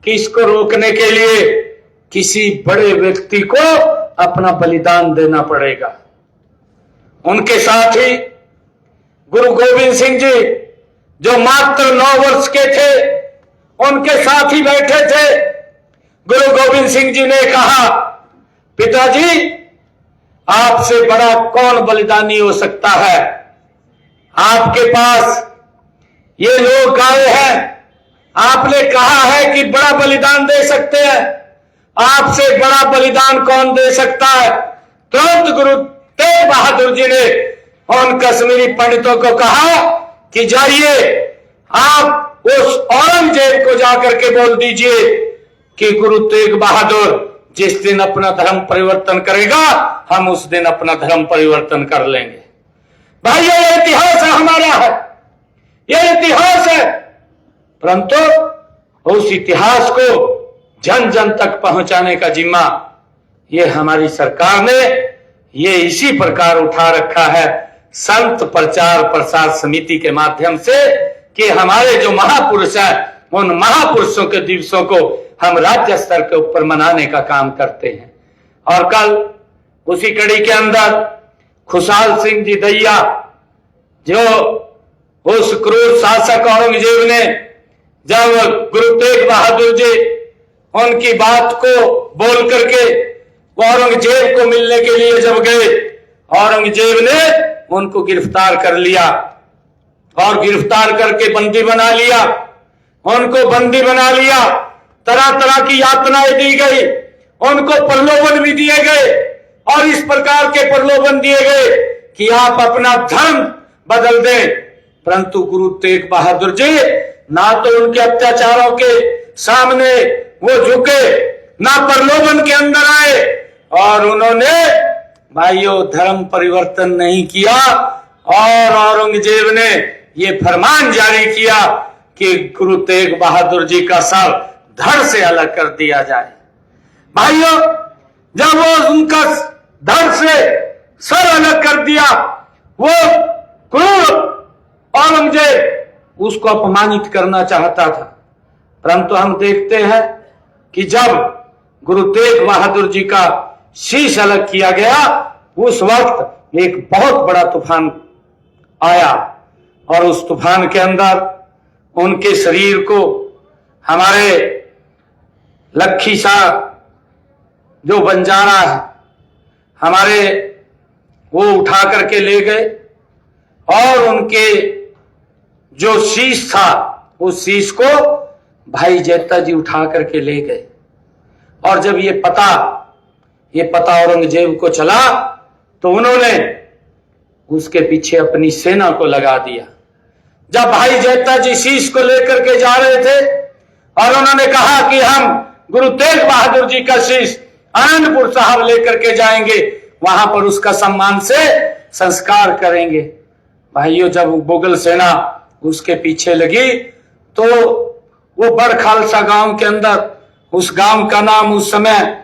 कि इसको रोकने के लिए किसी बड़े व्यक्ति को अपना बलिदान देना पड़ेगा। उनके साथ ही गुरु गोविंद सिंह जी जो मात्र 9 वर्ष के थे, उनके साथ ही बैठे थे। गुरु गोविंद सिंह जी ने कहा, पिताजी आपसे बड़ा कौन बलिदानी हो सकता है? आपके पास ये लोग आए हैं, आपने कहा है कि बड़ा बलिदान दे सकते हैं, आपसे बड़ा बलिदान कौन दे सकता है? तुरंत गुरु तेग बहादुर जी ने उन कश्मीरी पंडितों को कहा कि जाइए आप उस औरंगजेब को जाकर के बोल दीजिए कि गुरु तेग बहादुर जिस दिन अपना धर्म परिवर्तन करेगा, हम उस दिन अपना धर्म परिवर्तन कर लेंगे। भाई ये इतिहास हमारा है, ये इतिहास है। परंतु उस इतिहास को जन जन तक पहुंचाने का जिम्मा ये हमारी सरकार ने ये इसी प्रकार उठा रखा है, संत प्रचार प्रसार समिति के माध्यम से, कि हमारे जो महापुरुष हैं उन महापुरुषों के दिवसों को हम राज्य स्तर के ऊपर मनाने का काम करते हैं। और कल उसी कड़ी के अंदर खुशहाल सिंह जी दैया, जो उस क्रूर शासक औरंगजेब ने जब गुरु तेग बहादुर जी उनकी बात को बोल करके औरंगजेब को मिलने के लिए जब गए, औरंगजेब ने उनको गिरफ्तार कर लिया और गिरफ्तार करके बंदी बना लिया, उनको बंदी बना लिया। तरह तरह की यातनाएं दी गई, उनको प्रलोभन भी दिए गए और इस प्रकार के प्रलोभन दिए गए कि आप अपना धर्म बदल दें। परंतु गुरु तेग बहादुर जी ना तो उनके अत्याचारों के सामने वो झुके, ना प्रलोभन के अंदर आए, और उन्होंने भाइयों धर्म परिवर्तन नहीं किया। और औरंगजेब ने ये फरमान जारी किया कि गुरु तेग बहादुर जी का सर धड़ से अलग कर दिया जाए। भाइयों जब वो उनका धड़ से सर अलग कर दिया, वो क्रूर औरंगजेब उसको अपमानित करना चाहता था। परंतु हम देखते हैं कि जब गुरु तेग बहादुर जी का शीश अलग किया गया, उस वक्त एक बहुत बड़ा तूफान आया और उस तूफान के अंदर उनके शरीर को हमारे लखी शाह जो बंजारा है हमारे, वो उठा करके ले गए और उनके जो शीश था उस शीश को भाई जैता जी उठा करके ले गए। और जब ये पता औरंगजेब को चला तो उन्होंने उसके पीछे अपनी सेना को लगा दिया। जब भाई जैता जी शीश को लेकर के जा रहे थे और उन्होंने कहा कि हम गुरु तेग बहादुर जी का शीश आनंदपुर साहब लेकर के जाएंगे, वहां पर उसका सम्मान से संस्कार करेंगे। भाइयों जब मुगल सेना उसके पीछे लगी तो वो बड़ खालसा गांव के अंदर, उस गांव का नाम उस समय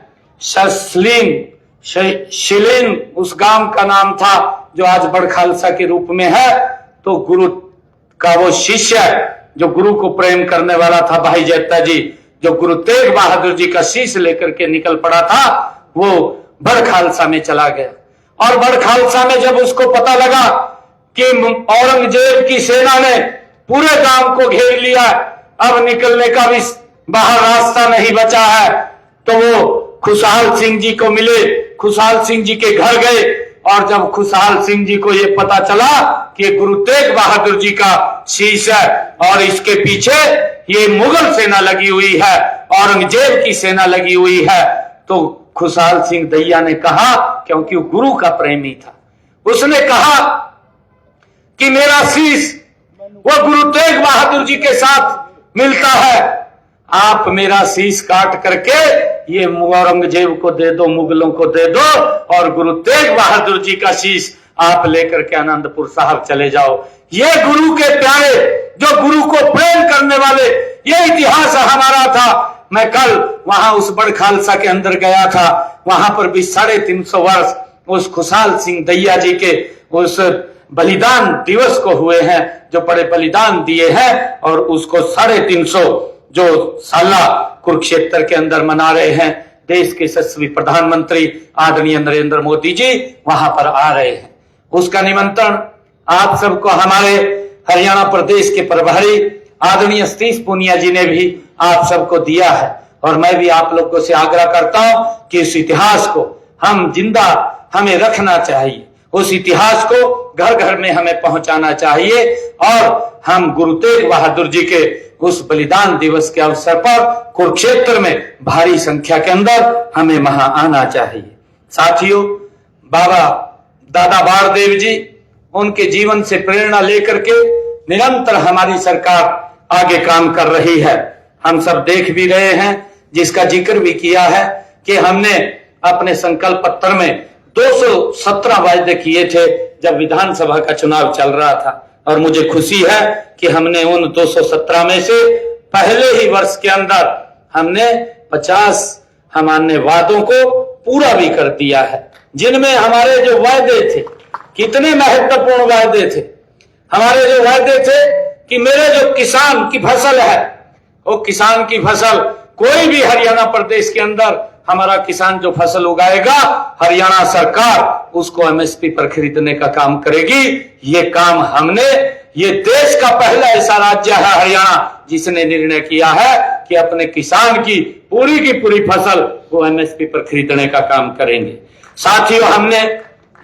शिलीन उस गांव का नाम था जो आज बड़ खालसा के रूप में है। तो गुरु का वो शिष्य जो गुरु को प्रेम करने वाला था भाई जैता जी, जो गुरु तेग बहादुर जी का शीश लेकर के निकल पड़ा था, वो बड़ खालसा में चला गया। और बड़ खालसा में जब उसको पता लगा कि औरंगजेब की सेना ने पूरे गांव को घेर लिया, अब निकलने का भी बाहर रास्ता नहीं बचा है, तो वो खुशहाल सिंह जी को मिले, खुशहाल सिंह जी के घर गए और जब खुशहाल सिंह जी को ये पता चला कि गुरु तेग बहादुर जी का शीश है और इसके पीछे ये मुगल सेना लगी हुई है, औरंगजेब की सेना लगी हुई है, तो खुशहाल सिंह दैया ने कहा, क्योंकि वो गुरु का प्रेमी था, उसने कहा कि मेरा शीश वो गुरु तेग बहादुर जी के साथ मिलता है, आप मेरा शीश काट करके ये औरंगजेब को दे दो, मुगलों को दे दो और गुरु तेग बहादुर जी का शीश आप लेकर के आनंदपुर साहब चले जाओ। ये गुरु के प्यारे, जो गुरु को प्रेम करने वाले, ये इतिहास हमारा था। मैं कल वहां उस बड़ खालसा के अंदर गया था, वहां पर भी 350 वर्ष उस खुशहाल सिंह दैया जी के उस बलिदान दिवस को हुए हैं, जो बड़े बलिदान दिए हैं, और उसको 350 जो साला कुरुक्षेत्र के अंदर मना रहे हैं। देश के यशस्वी प्रधानमंत्री आदरणीय नरेंद्र मोदी जी वहां पर आ रहे हैं। उसका निमंत्रण आप सबको हमारे हरियाणा प्रदेश के प्रभारी आदरणीय सतीश पूनिया जी ने भी आप सबको दिया है, और मैं भी आप लोगों से आग्रह करता हूं कि इस इतिहास को हम जिंदा हमें रखना चाहिए, उस इतिहास को घर घर में हमें पहुंचाना चाहिए, और हम गुरु तेग बहादुर जी के उस बलिदान दिवस के अवसर पर कुरुक्षेत्र में भारी संख्या के अंदर हमें वहां आना चाहिए। साथियों, बाबा दादा बारदेव जी, उनके जीवन से प्रेरणा लेकर के निरंतर हमारी सरकार आगे काम कर रही है। हम सब देख भी रहे हैं, जिसका जिक्र भी किया है कि हमने अपने संकल्प पत्र में 217 वायदे किए थे जब विधानसभा का चुनाव चल रहा था, और मुझे खुशी है कि हमने उन 217 में से पहले ही वर्ष के अंदर हमने 50 हमारे वादों को पूरा भी कर दिया है। जिनमें हमारे जो वायदे थे, कितने महत्वपूर्ण वायदे थे, हमारे जो वायदे थे कि मेरे जो किसान की फसल है, वो किसान की फसल कोई भी हरियाणा प्रदेश के अंदर हमारा किसान जो फसल उगाएगा, हरियाणा सरकार उसको एमएसपी पर खरीदने का काम करेगी। ये काम हमने, ये देश का पहला ऐसा राज्य है हरियाणा जिसने निर्णय किया है कि अपने किसान की पूरी फसल वो एमएसपी पर खरीदने का काम करेंगे। साथियों, हमने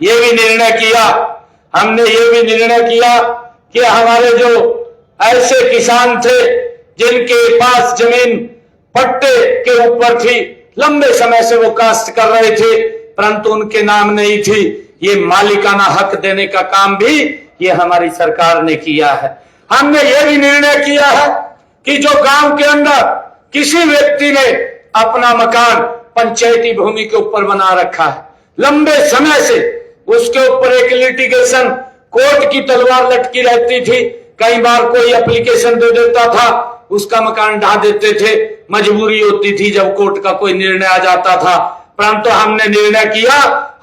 ये भी निर्णय किया कि हमारे जो ऐसे किसान थे जिनके पास जमीन पट्टे के ऊपर थी, लंबे समय से वो काश्त कर रहे थे परंतु उनके नाम नहीं थी, ये मालिकाना हक देने का काम भी ये हमारी सरकार ने किया है। हमने ये भी निर्णय किया है कि जो गांव के अंदर किसी व्यक्ति ने अपना मकान पंचायती भूमि के ऊपर बना रखा है, लंबे समय से उसके ऊपर एक लिटिगेशन कोर्ट की तलवार लटकी रहती थी, कई बार कोई एप्लीकेशन दे देता था, उसका मकान ढा देते थे, मजबूरी होती थी जब कोर्ट का कोई निर्णय आ जाता था। परंतु हमने निर्णय किया,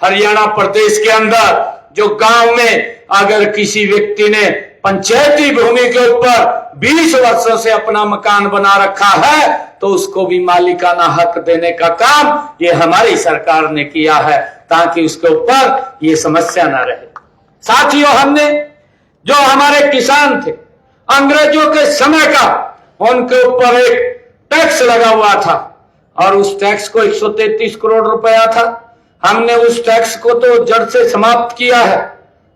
हरियाणा प्रदेश के अंदर जो गांव में अगर किसी व्यक्ति ने पंचायती भूमि के ऊपर 20 वर्षों से अपना मकान बना रखा है तो उसको भी मालिकाना हक देने का काम ये हमारी सरकार ने किया है, ताकि उसके ऊपर ये समस्या ना रहे। साथियों, हमने जो हमारे किसान थे, अंग्रेजों के समय का उनके ऊपर एक टैक्स लगा हुआ था और उस टैक्स को 133 करोड़ रुपया था। हमने उस टैक्स को तो जड़ से समाप्त किया है,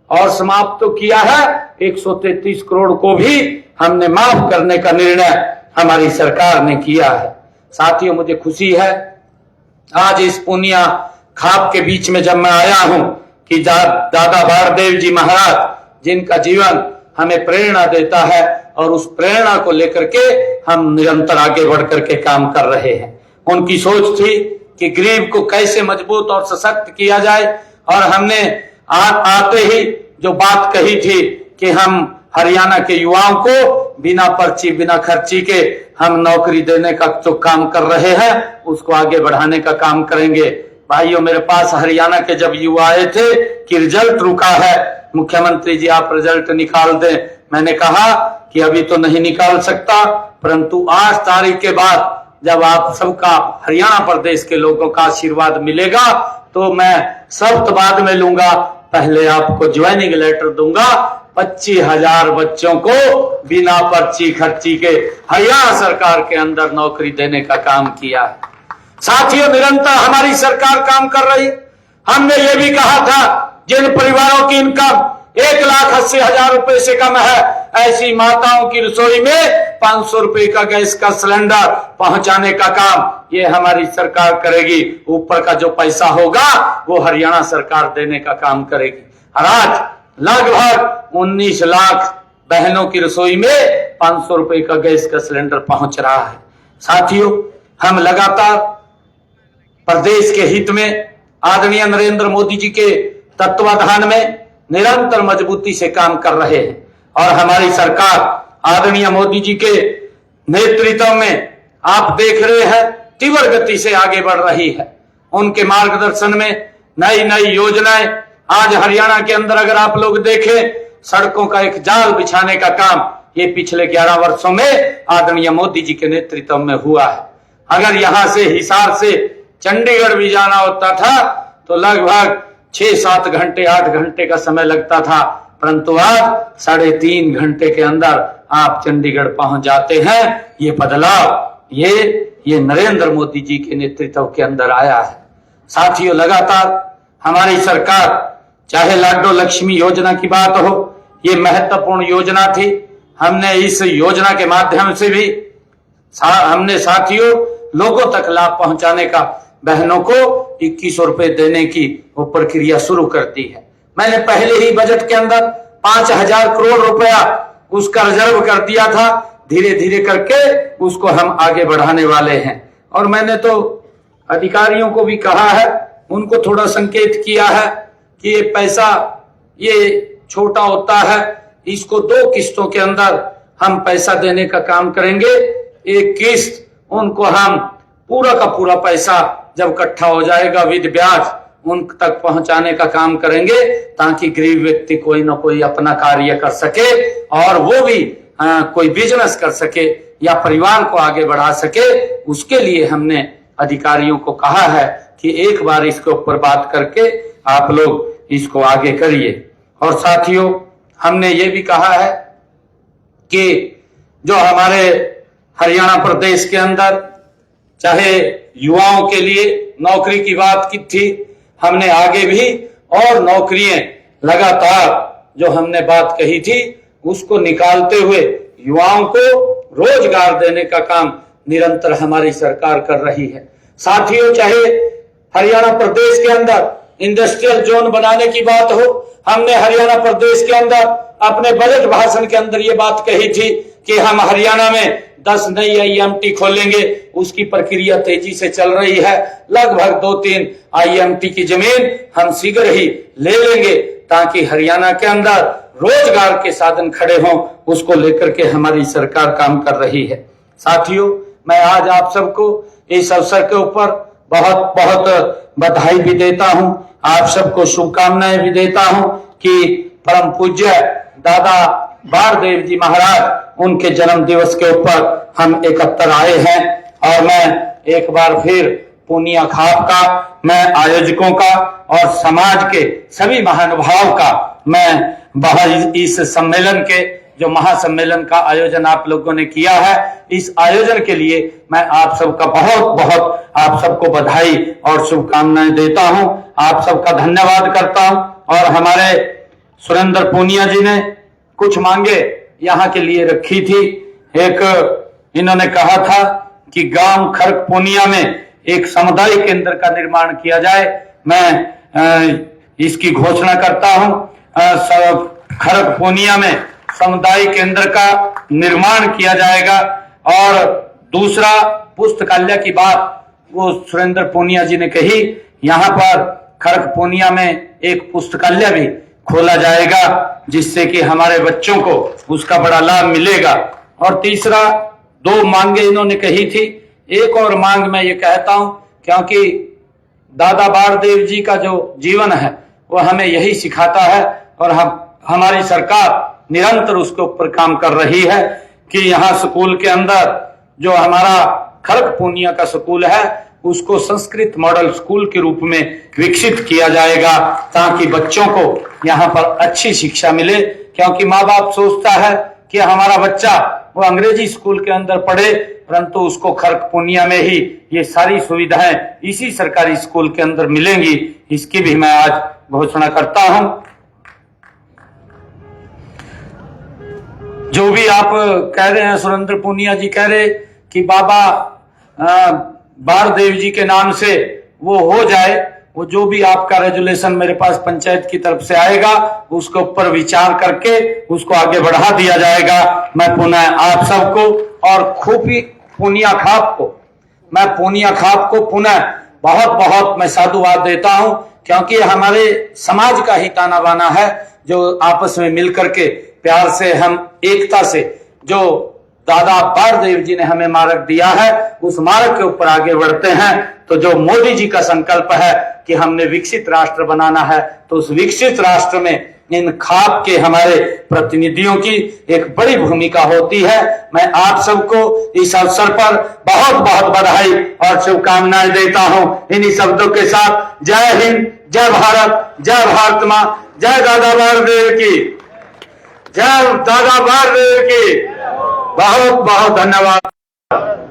और समाप्त तो किया है, 133 करोड़ को भी हमने माफ करने का निर्णय हमारी सरकार ने किया है। साथियों, मुझे खुशी है आज इस पुनिया खाप के बीच में जब मैं आया हूं कि दादा बारदेव जी महाराज, जिनका जीवन हमें प्रेरणा देता है, और उस प्रेरणा को लेकर के हम निरंतर आगे बढ़ करके काम कर रहे हैं। उनकी सोच थी कि गरीब को कैसे मजबूत और सशक्त किया जाए, और हमने आते ही जो बात कही थी कि हम हरियाणा के युवाओं को बिना पर्ची बिना खर्ची के हम नौकरी देने का जो काम कर रहे हैं उसको आगे बढ़ाने का काम करेंगे। भाइयों, मेरे पास हरियाणा के जब युवा आए थे कि रिजल्ट रुका है, मुख्यमंत्री जी आप रिजल्ट निकाल दें, मैंने कहा कि अभी तो नहीं निकाल सकता, परंतु 8 तारीख के बाद जब आप सबका हरियाणा प्रदेश के लोगों का आशीर्वाद मिलेगा तो मैं शर्त बाद में लूंगा, पहले आपको ज्वाइनिंग लेटर दूंगा। 25,000 बच्चों को बिना पर्ची खर्ची के हरियाणा सरकार के अंदर नौकरी देने का काम किया है। साथियों, निरंतर हमारी सरकार काम कर रही। हमने ये भी कहा था जिन परिवारों की इनकम 1,80,000 रुपए से कम है, ऐसी माताओं की रसोई में 500 रुपए का गैस का सिलेंडर पहुंचाने का काम ये हमारी सरकार करेगी। ऊपर का जो पैसा होगा वो हरियाणा सरकार देने का काम करेगी। और आज लगभग 19 लाख बहनों की रसोई में 500 रुपए का गैस का सिलेंडर पहुंच रहा है। साथियों, हम लगातार प्रदेश के हित में आदरणीय नरेंद्र मोदी जी के तत्वाधान में निरंतर मजबूती से काम कर रहे हैं और हमारी सरकार आदरणीय मोदी जी के नेतृत्व में आप देख रहे हैं तीव्र गति से आगे बढ़ रही है। उनके मार्गदर्शन में नई नई योजनाएं आज हरियाणा के अंदर अगर आप लोग देखें, सड़कों का एक जाल बिछाने का काम ये पिछले 11 वर्षों में आदरणीय मोदी जी के नेतृत्व में हुआ है। अगर यहां से हिसार से चंडीगढ़ भी जाना होता था तो लगभग 6-7 घंटे 8 घंटे का समय लगता था, परंतु आज 3.5 घंटे के अंदर आप चंडीगढ़ पहुंच जाते हैं। ये बदलाव ये नरेंद्र मोदी जी के नेतृत्व के अंदर आया है। साथियों, लगातार हमारी सरकार, चाहे लाडो लक्ष्मी योजना की बात हो, ये महत्वपूर्ण योजना थी। हमने इस योजना के माध्यम से भी हमने साथियों लोगों तक लाभ पहुंचाने का, बहनों को 2100 रुपए देने की वो प्रक्रिया शुरू कर दी है। मैंने पहले ही बजट के अंदर 5,000 करोड़ रुपया उसका रिजर्व कर दिया था। धीरे धीरे करके उसको हम आगे बढ़ाने वाले हैं और मैंने तो अधिकारियों को भी कहा है, उनको थोड़ा संकेत किया है कि ये पैसा ये छोटा होता है, इसको 2 किस्तों के अंदर हम पैसा देने का काम करेंगे। एक किस्त उनको हम पूरा का पूरा पैसा जब इकट्ठा हो जाएगा विद ब्याज उन तक पहुंचाने का काम करेंगे, ताकि गरीब व्यक्ति कोई ना कोई अपना कार्य कर सके और वो भी कोई बिजनेस कर सके या परिवार को आगे बढ़ा सके। उसके लिए हमने अधिकारियों को कहा है कि एक बार इसके ऊपर बात करके आप लोग इसको आगे करिए। और साथियों, हमने ये भी कहा है कि जो हमारे हरियाणा प्रदेश के अंदर चाहे युवाओं के लिए नौकरी की बात की थी, हमने आगे भी और नौकरियां लगातार जो हमने बात कही थी उसको निकालते हुए युवाओं को रोजगार देने का काम निरंतर हमारी सरकार कर रही है। साथियों, चाहे हरियाणा प्रदेश के अंदर इंडस्ट्रियल जोन बनाने की बात हो, हमने हरियाणा प्रदेश के अंदर अपने बजट भाषण के अंदर ये बात कही थी कि हम हरियाणा में 10 नई IMT खोलेंगे। उसकी प्रक्रिया तेजी से चल रही है। लगभग 2-3 IMT की जमीन हम शीघ्र ही ले लेंगे ताकि हरियाणा के अंदर रोजगार के साधन खड़े हों। उसको लेकर के हमारी सरकार काम कर रही है। साथियों, मैं आज आप सबको इस अवसर के ऊपर बहुत बहुत बधाई भी देता हूं, आप सबको शुभकामनाएं भी देता हूं कि परम पूज्य दादा बारदेव जी महाराज उनके जन्म दिवस के ऊपर हम एकत्र आए हैं। और मैं एक बार फिर पुनिया खाप का, मैं आयोजकों का और समाज के सभी महानुभाव का मैं बहुत इस सम्मेलन के जो महासम्मेलन का आयोजन आप लोगों ने किया है, इस आयोजन के लिए मैं आप सबका बहुत बहुत आप सबको बधाई और शुभकामनाएं देता हूं। आप सबका धन्यवाद करता हूं। और हमारे सुरेंद्र पूनिया जी ने कुछ मांगे यहाँ के लिए रखी थी। एक इन्होंने कहा था कि गांव खरक पूनिया में एक समुदाय केंद्र का निर्माण किया जाए। मैं इसकी घोषणा करता हूं। खरक पूनिया में समुदाय केंद्र का निर्माण किया जाएगा। और दूसरा, पुस्तकालय की बात वो सुरेंद्र पूनिया जी ने कही, यहाँ पर खरक पूनिया में एक पुस्तकालय भी खोला जाएगा जिससे कि हमारे बच्चों को उसका बड़ा लाभ मिलेगा। और तीसरा, 2 मांगे इन्होंने कही थी। एक और मांग मैं ये कहता हूं, क्योंकि दादा बारदेव जी का जो जीवन है वो हमें यही सिखाता है और हमारी सरकार निरंतर उसके ऊपर काम कर रही है कि यहाँ स्कूल के अंदर जो हमारा खरक पूनिया का स्कूल है उसको संस्कृत मॉडल स्कूल के रूप में विकसित किया जाएगा ताकि बच्चों को यहाँ पर अच्छी शिक्षा मिले। क्योंकि माँ बाप सोचता है कि हमारा बच्चा वो अंग्रेजी स्कूल के अंदर पढ़े, परंतु उसको खरक पूर्णिया में ही ये सारी सुविधाएं इसी सरकारी स्कूल के अंदर मिलेंगी, इसकी भी मैं आज घोषणा करता हूं। जो भी आप कह रहे हैं, सुरेंद्र पूनिया जी कह रहे कि बाबा बारदेव जी के नाम से वो हो जाए, वो जो भी आपका रेजुलेशन मेरे पास पंचायत की तरफ से आएगा उसके ऊपर विचार करके उसको आगे बढ़ा दिया जाएगा। मैं पुनः आप सबको और खूबी पूनिया खाप को पुनः बहुत बहुत मैं साधुवाद देता हूं, क्योंकि हमारे समाज का ही ताना बाना है जो आपस में मिलकर के प्यार से हम एकता से जो दादा बारदेव जी ने हमें मार्ग दिया है उस मार्ग के ऊपर आगे बढ़ते हैं। तो जो मोदी जी का संकल्प है कि हमने विकसित राष्ट्र बनाना है, तो उस विकसित राष्ट्र में इन खाप के हमारे प्रतिनिधियों की एक बड़ी भूमिका होती है। मैं आप सबको इस अवसर पर बहुत बहुत बधाई और शुभकामनाएं देता हूं। इन्हीं शब्दों के साथ जय हिंद, जय भारत, जय भारत मां, जय दादा बारदेव की, जय दादा बारदेव की। बहुत बहुत धन्यवाद।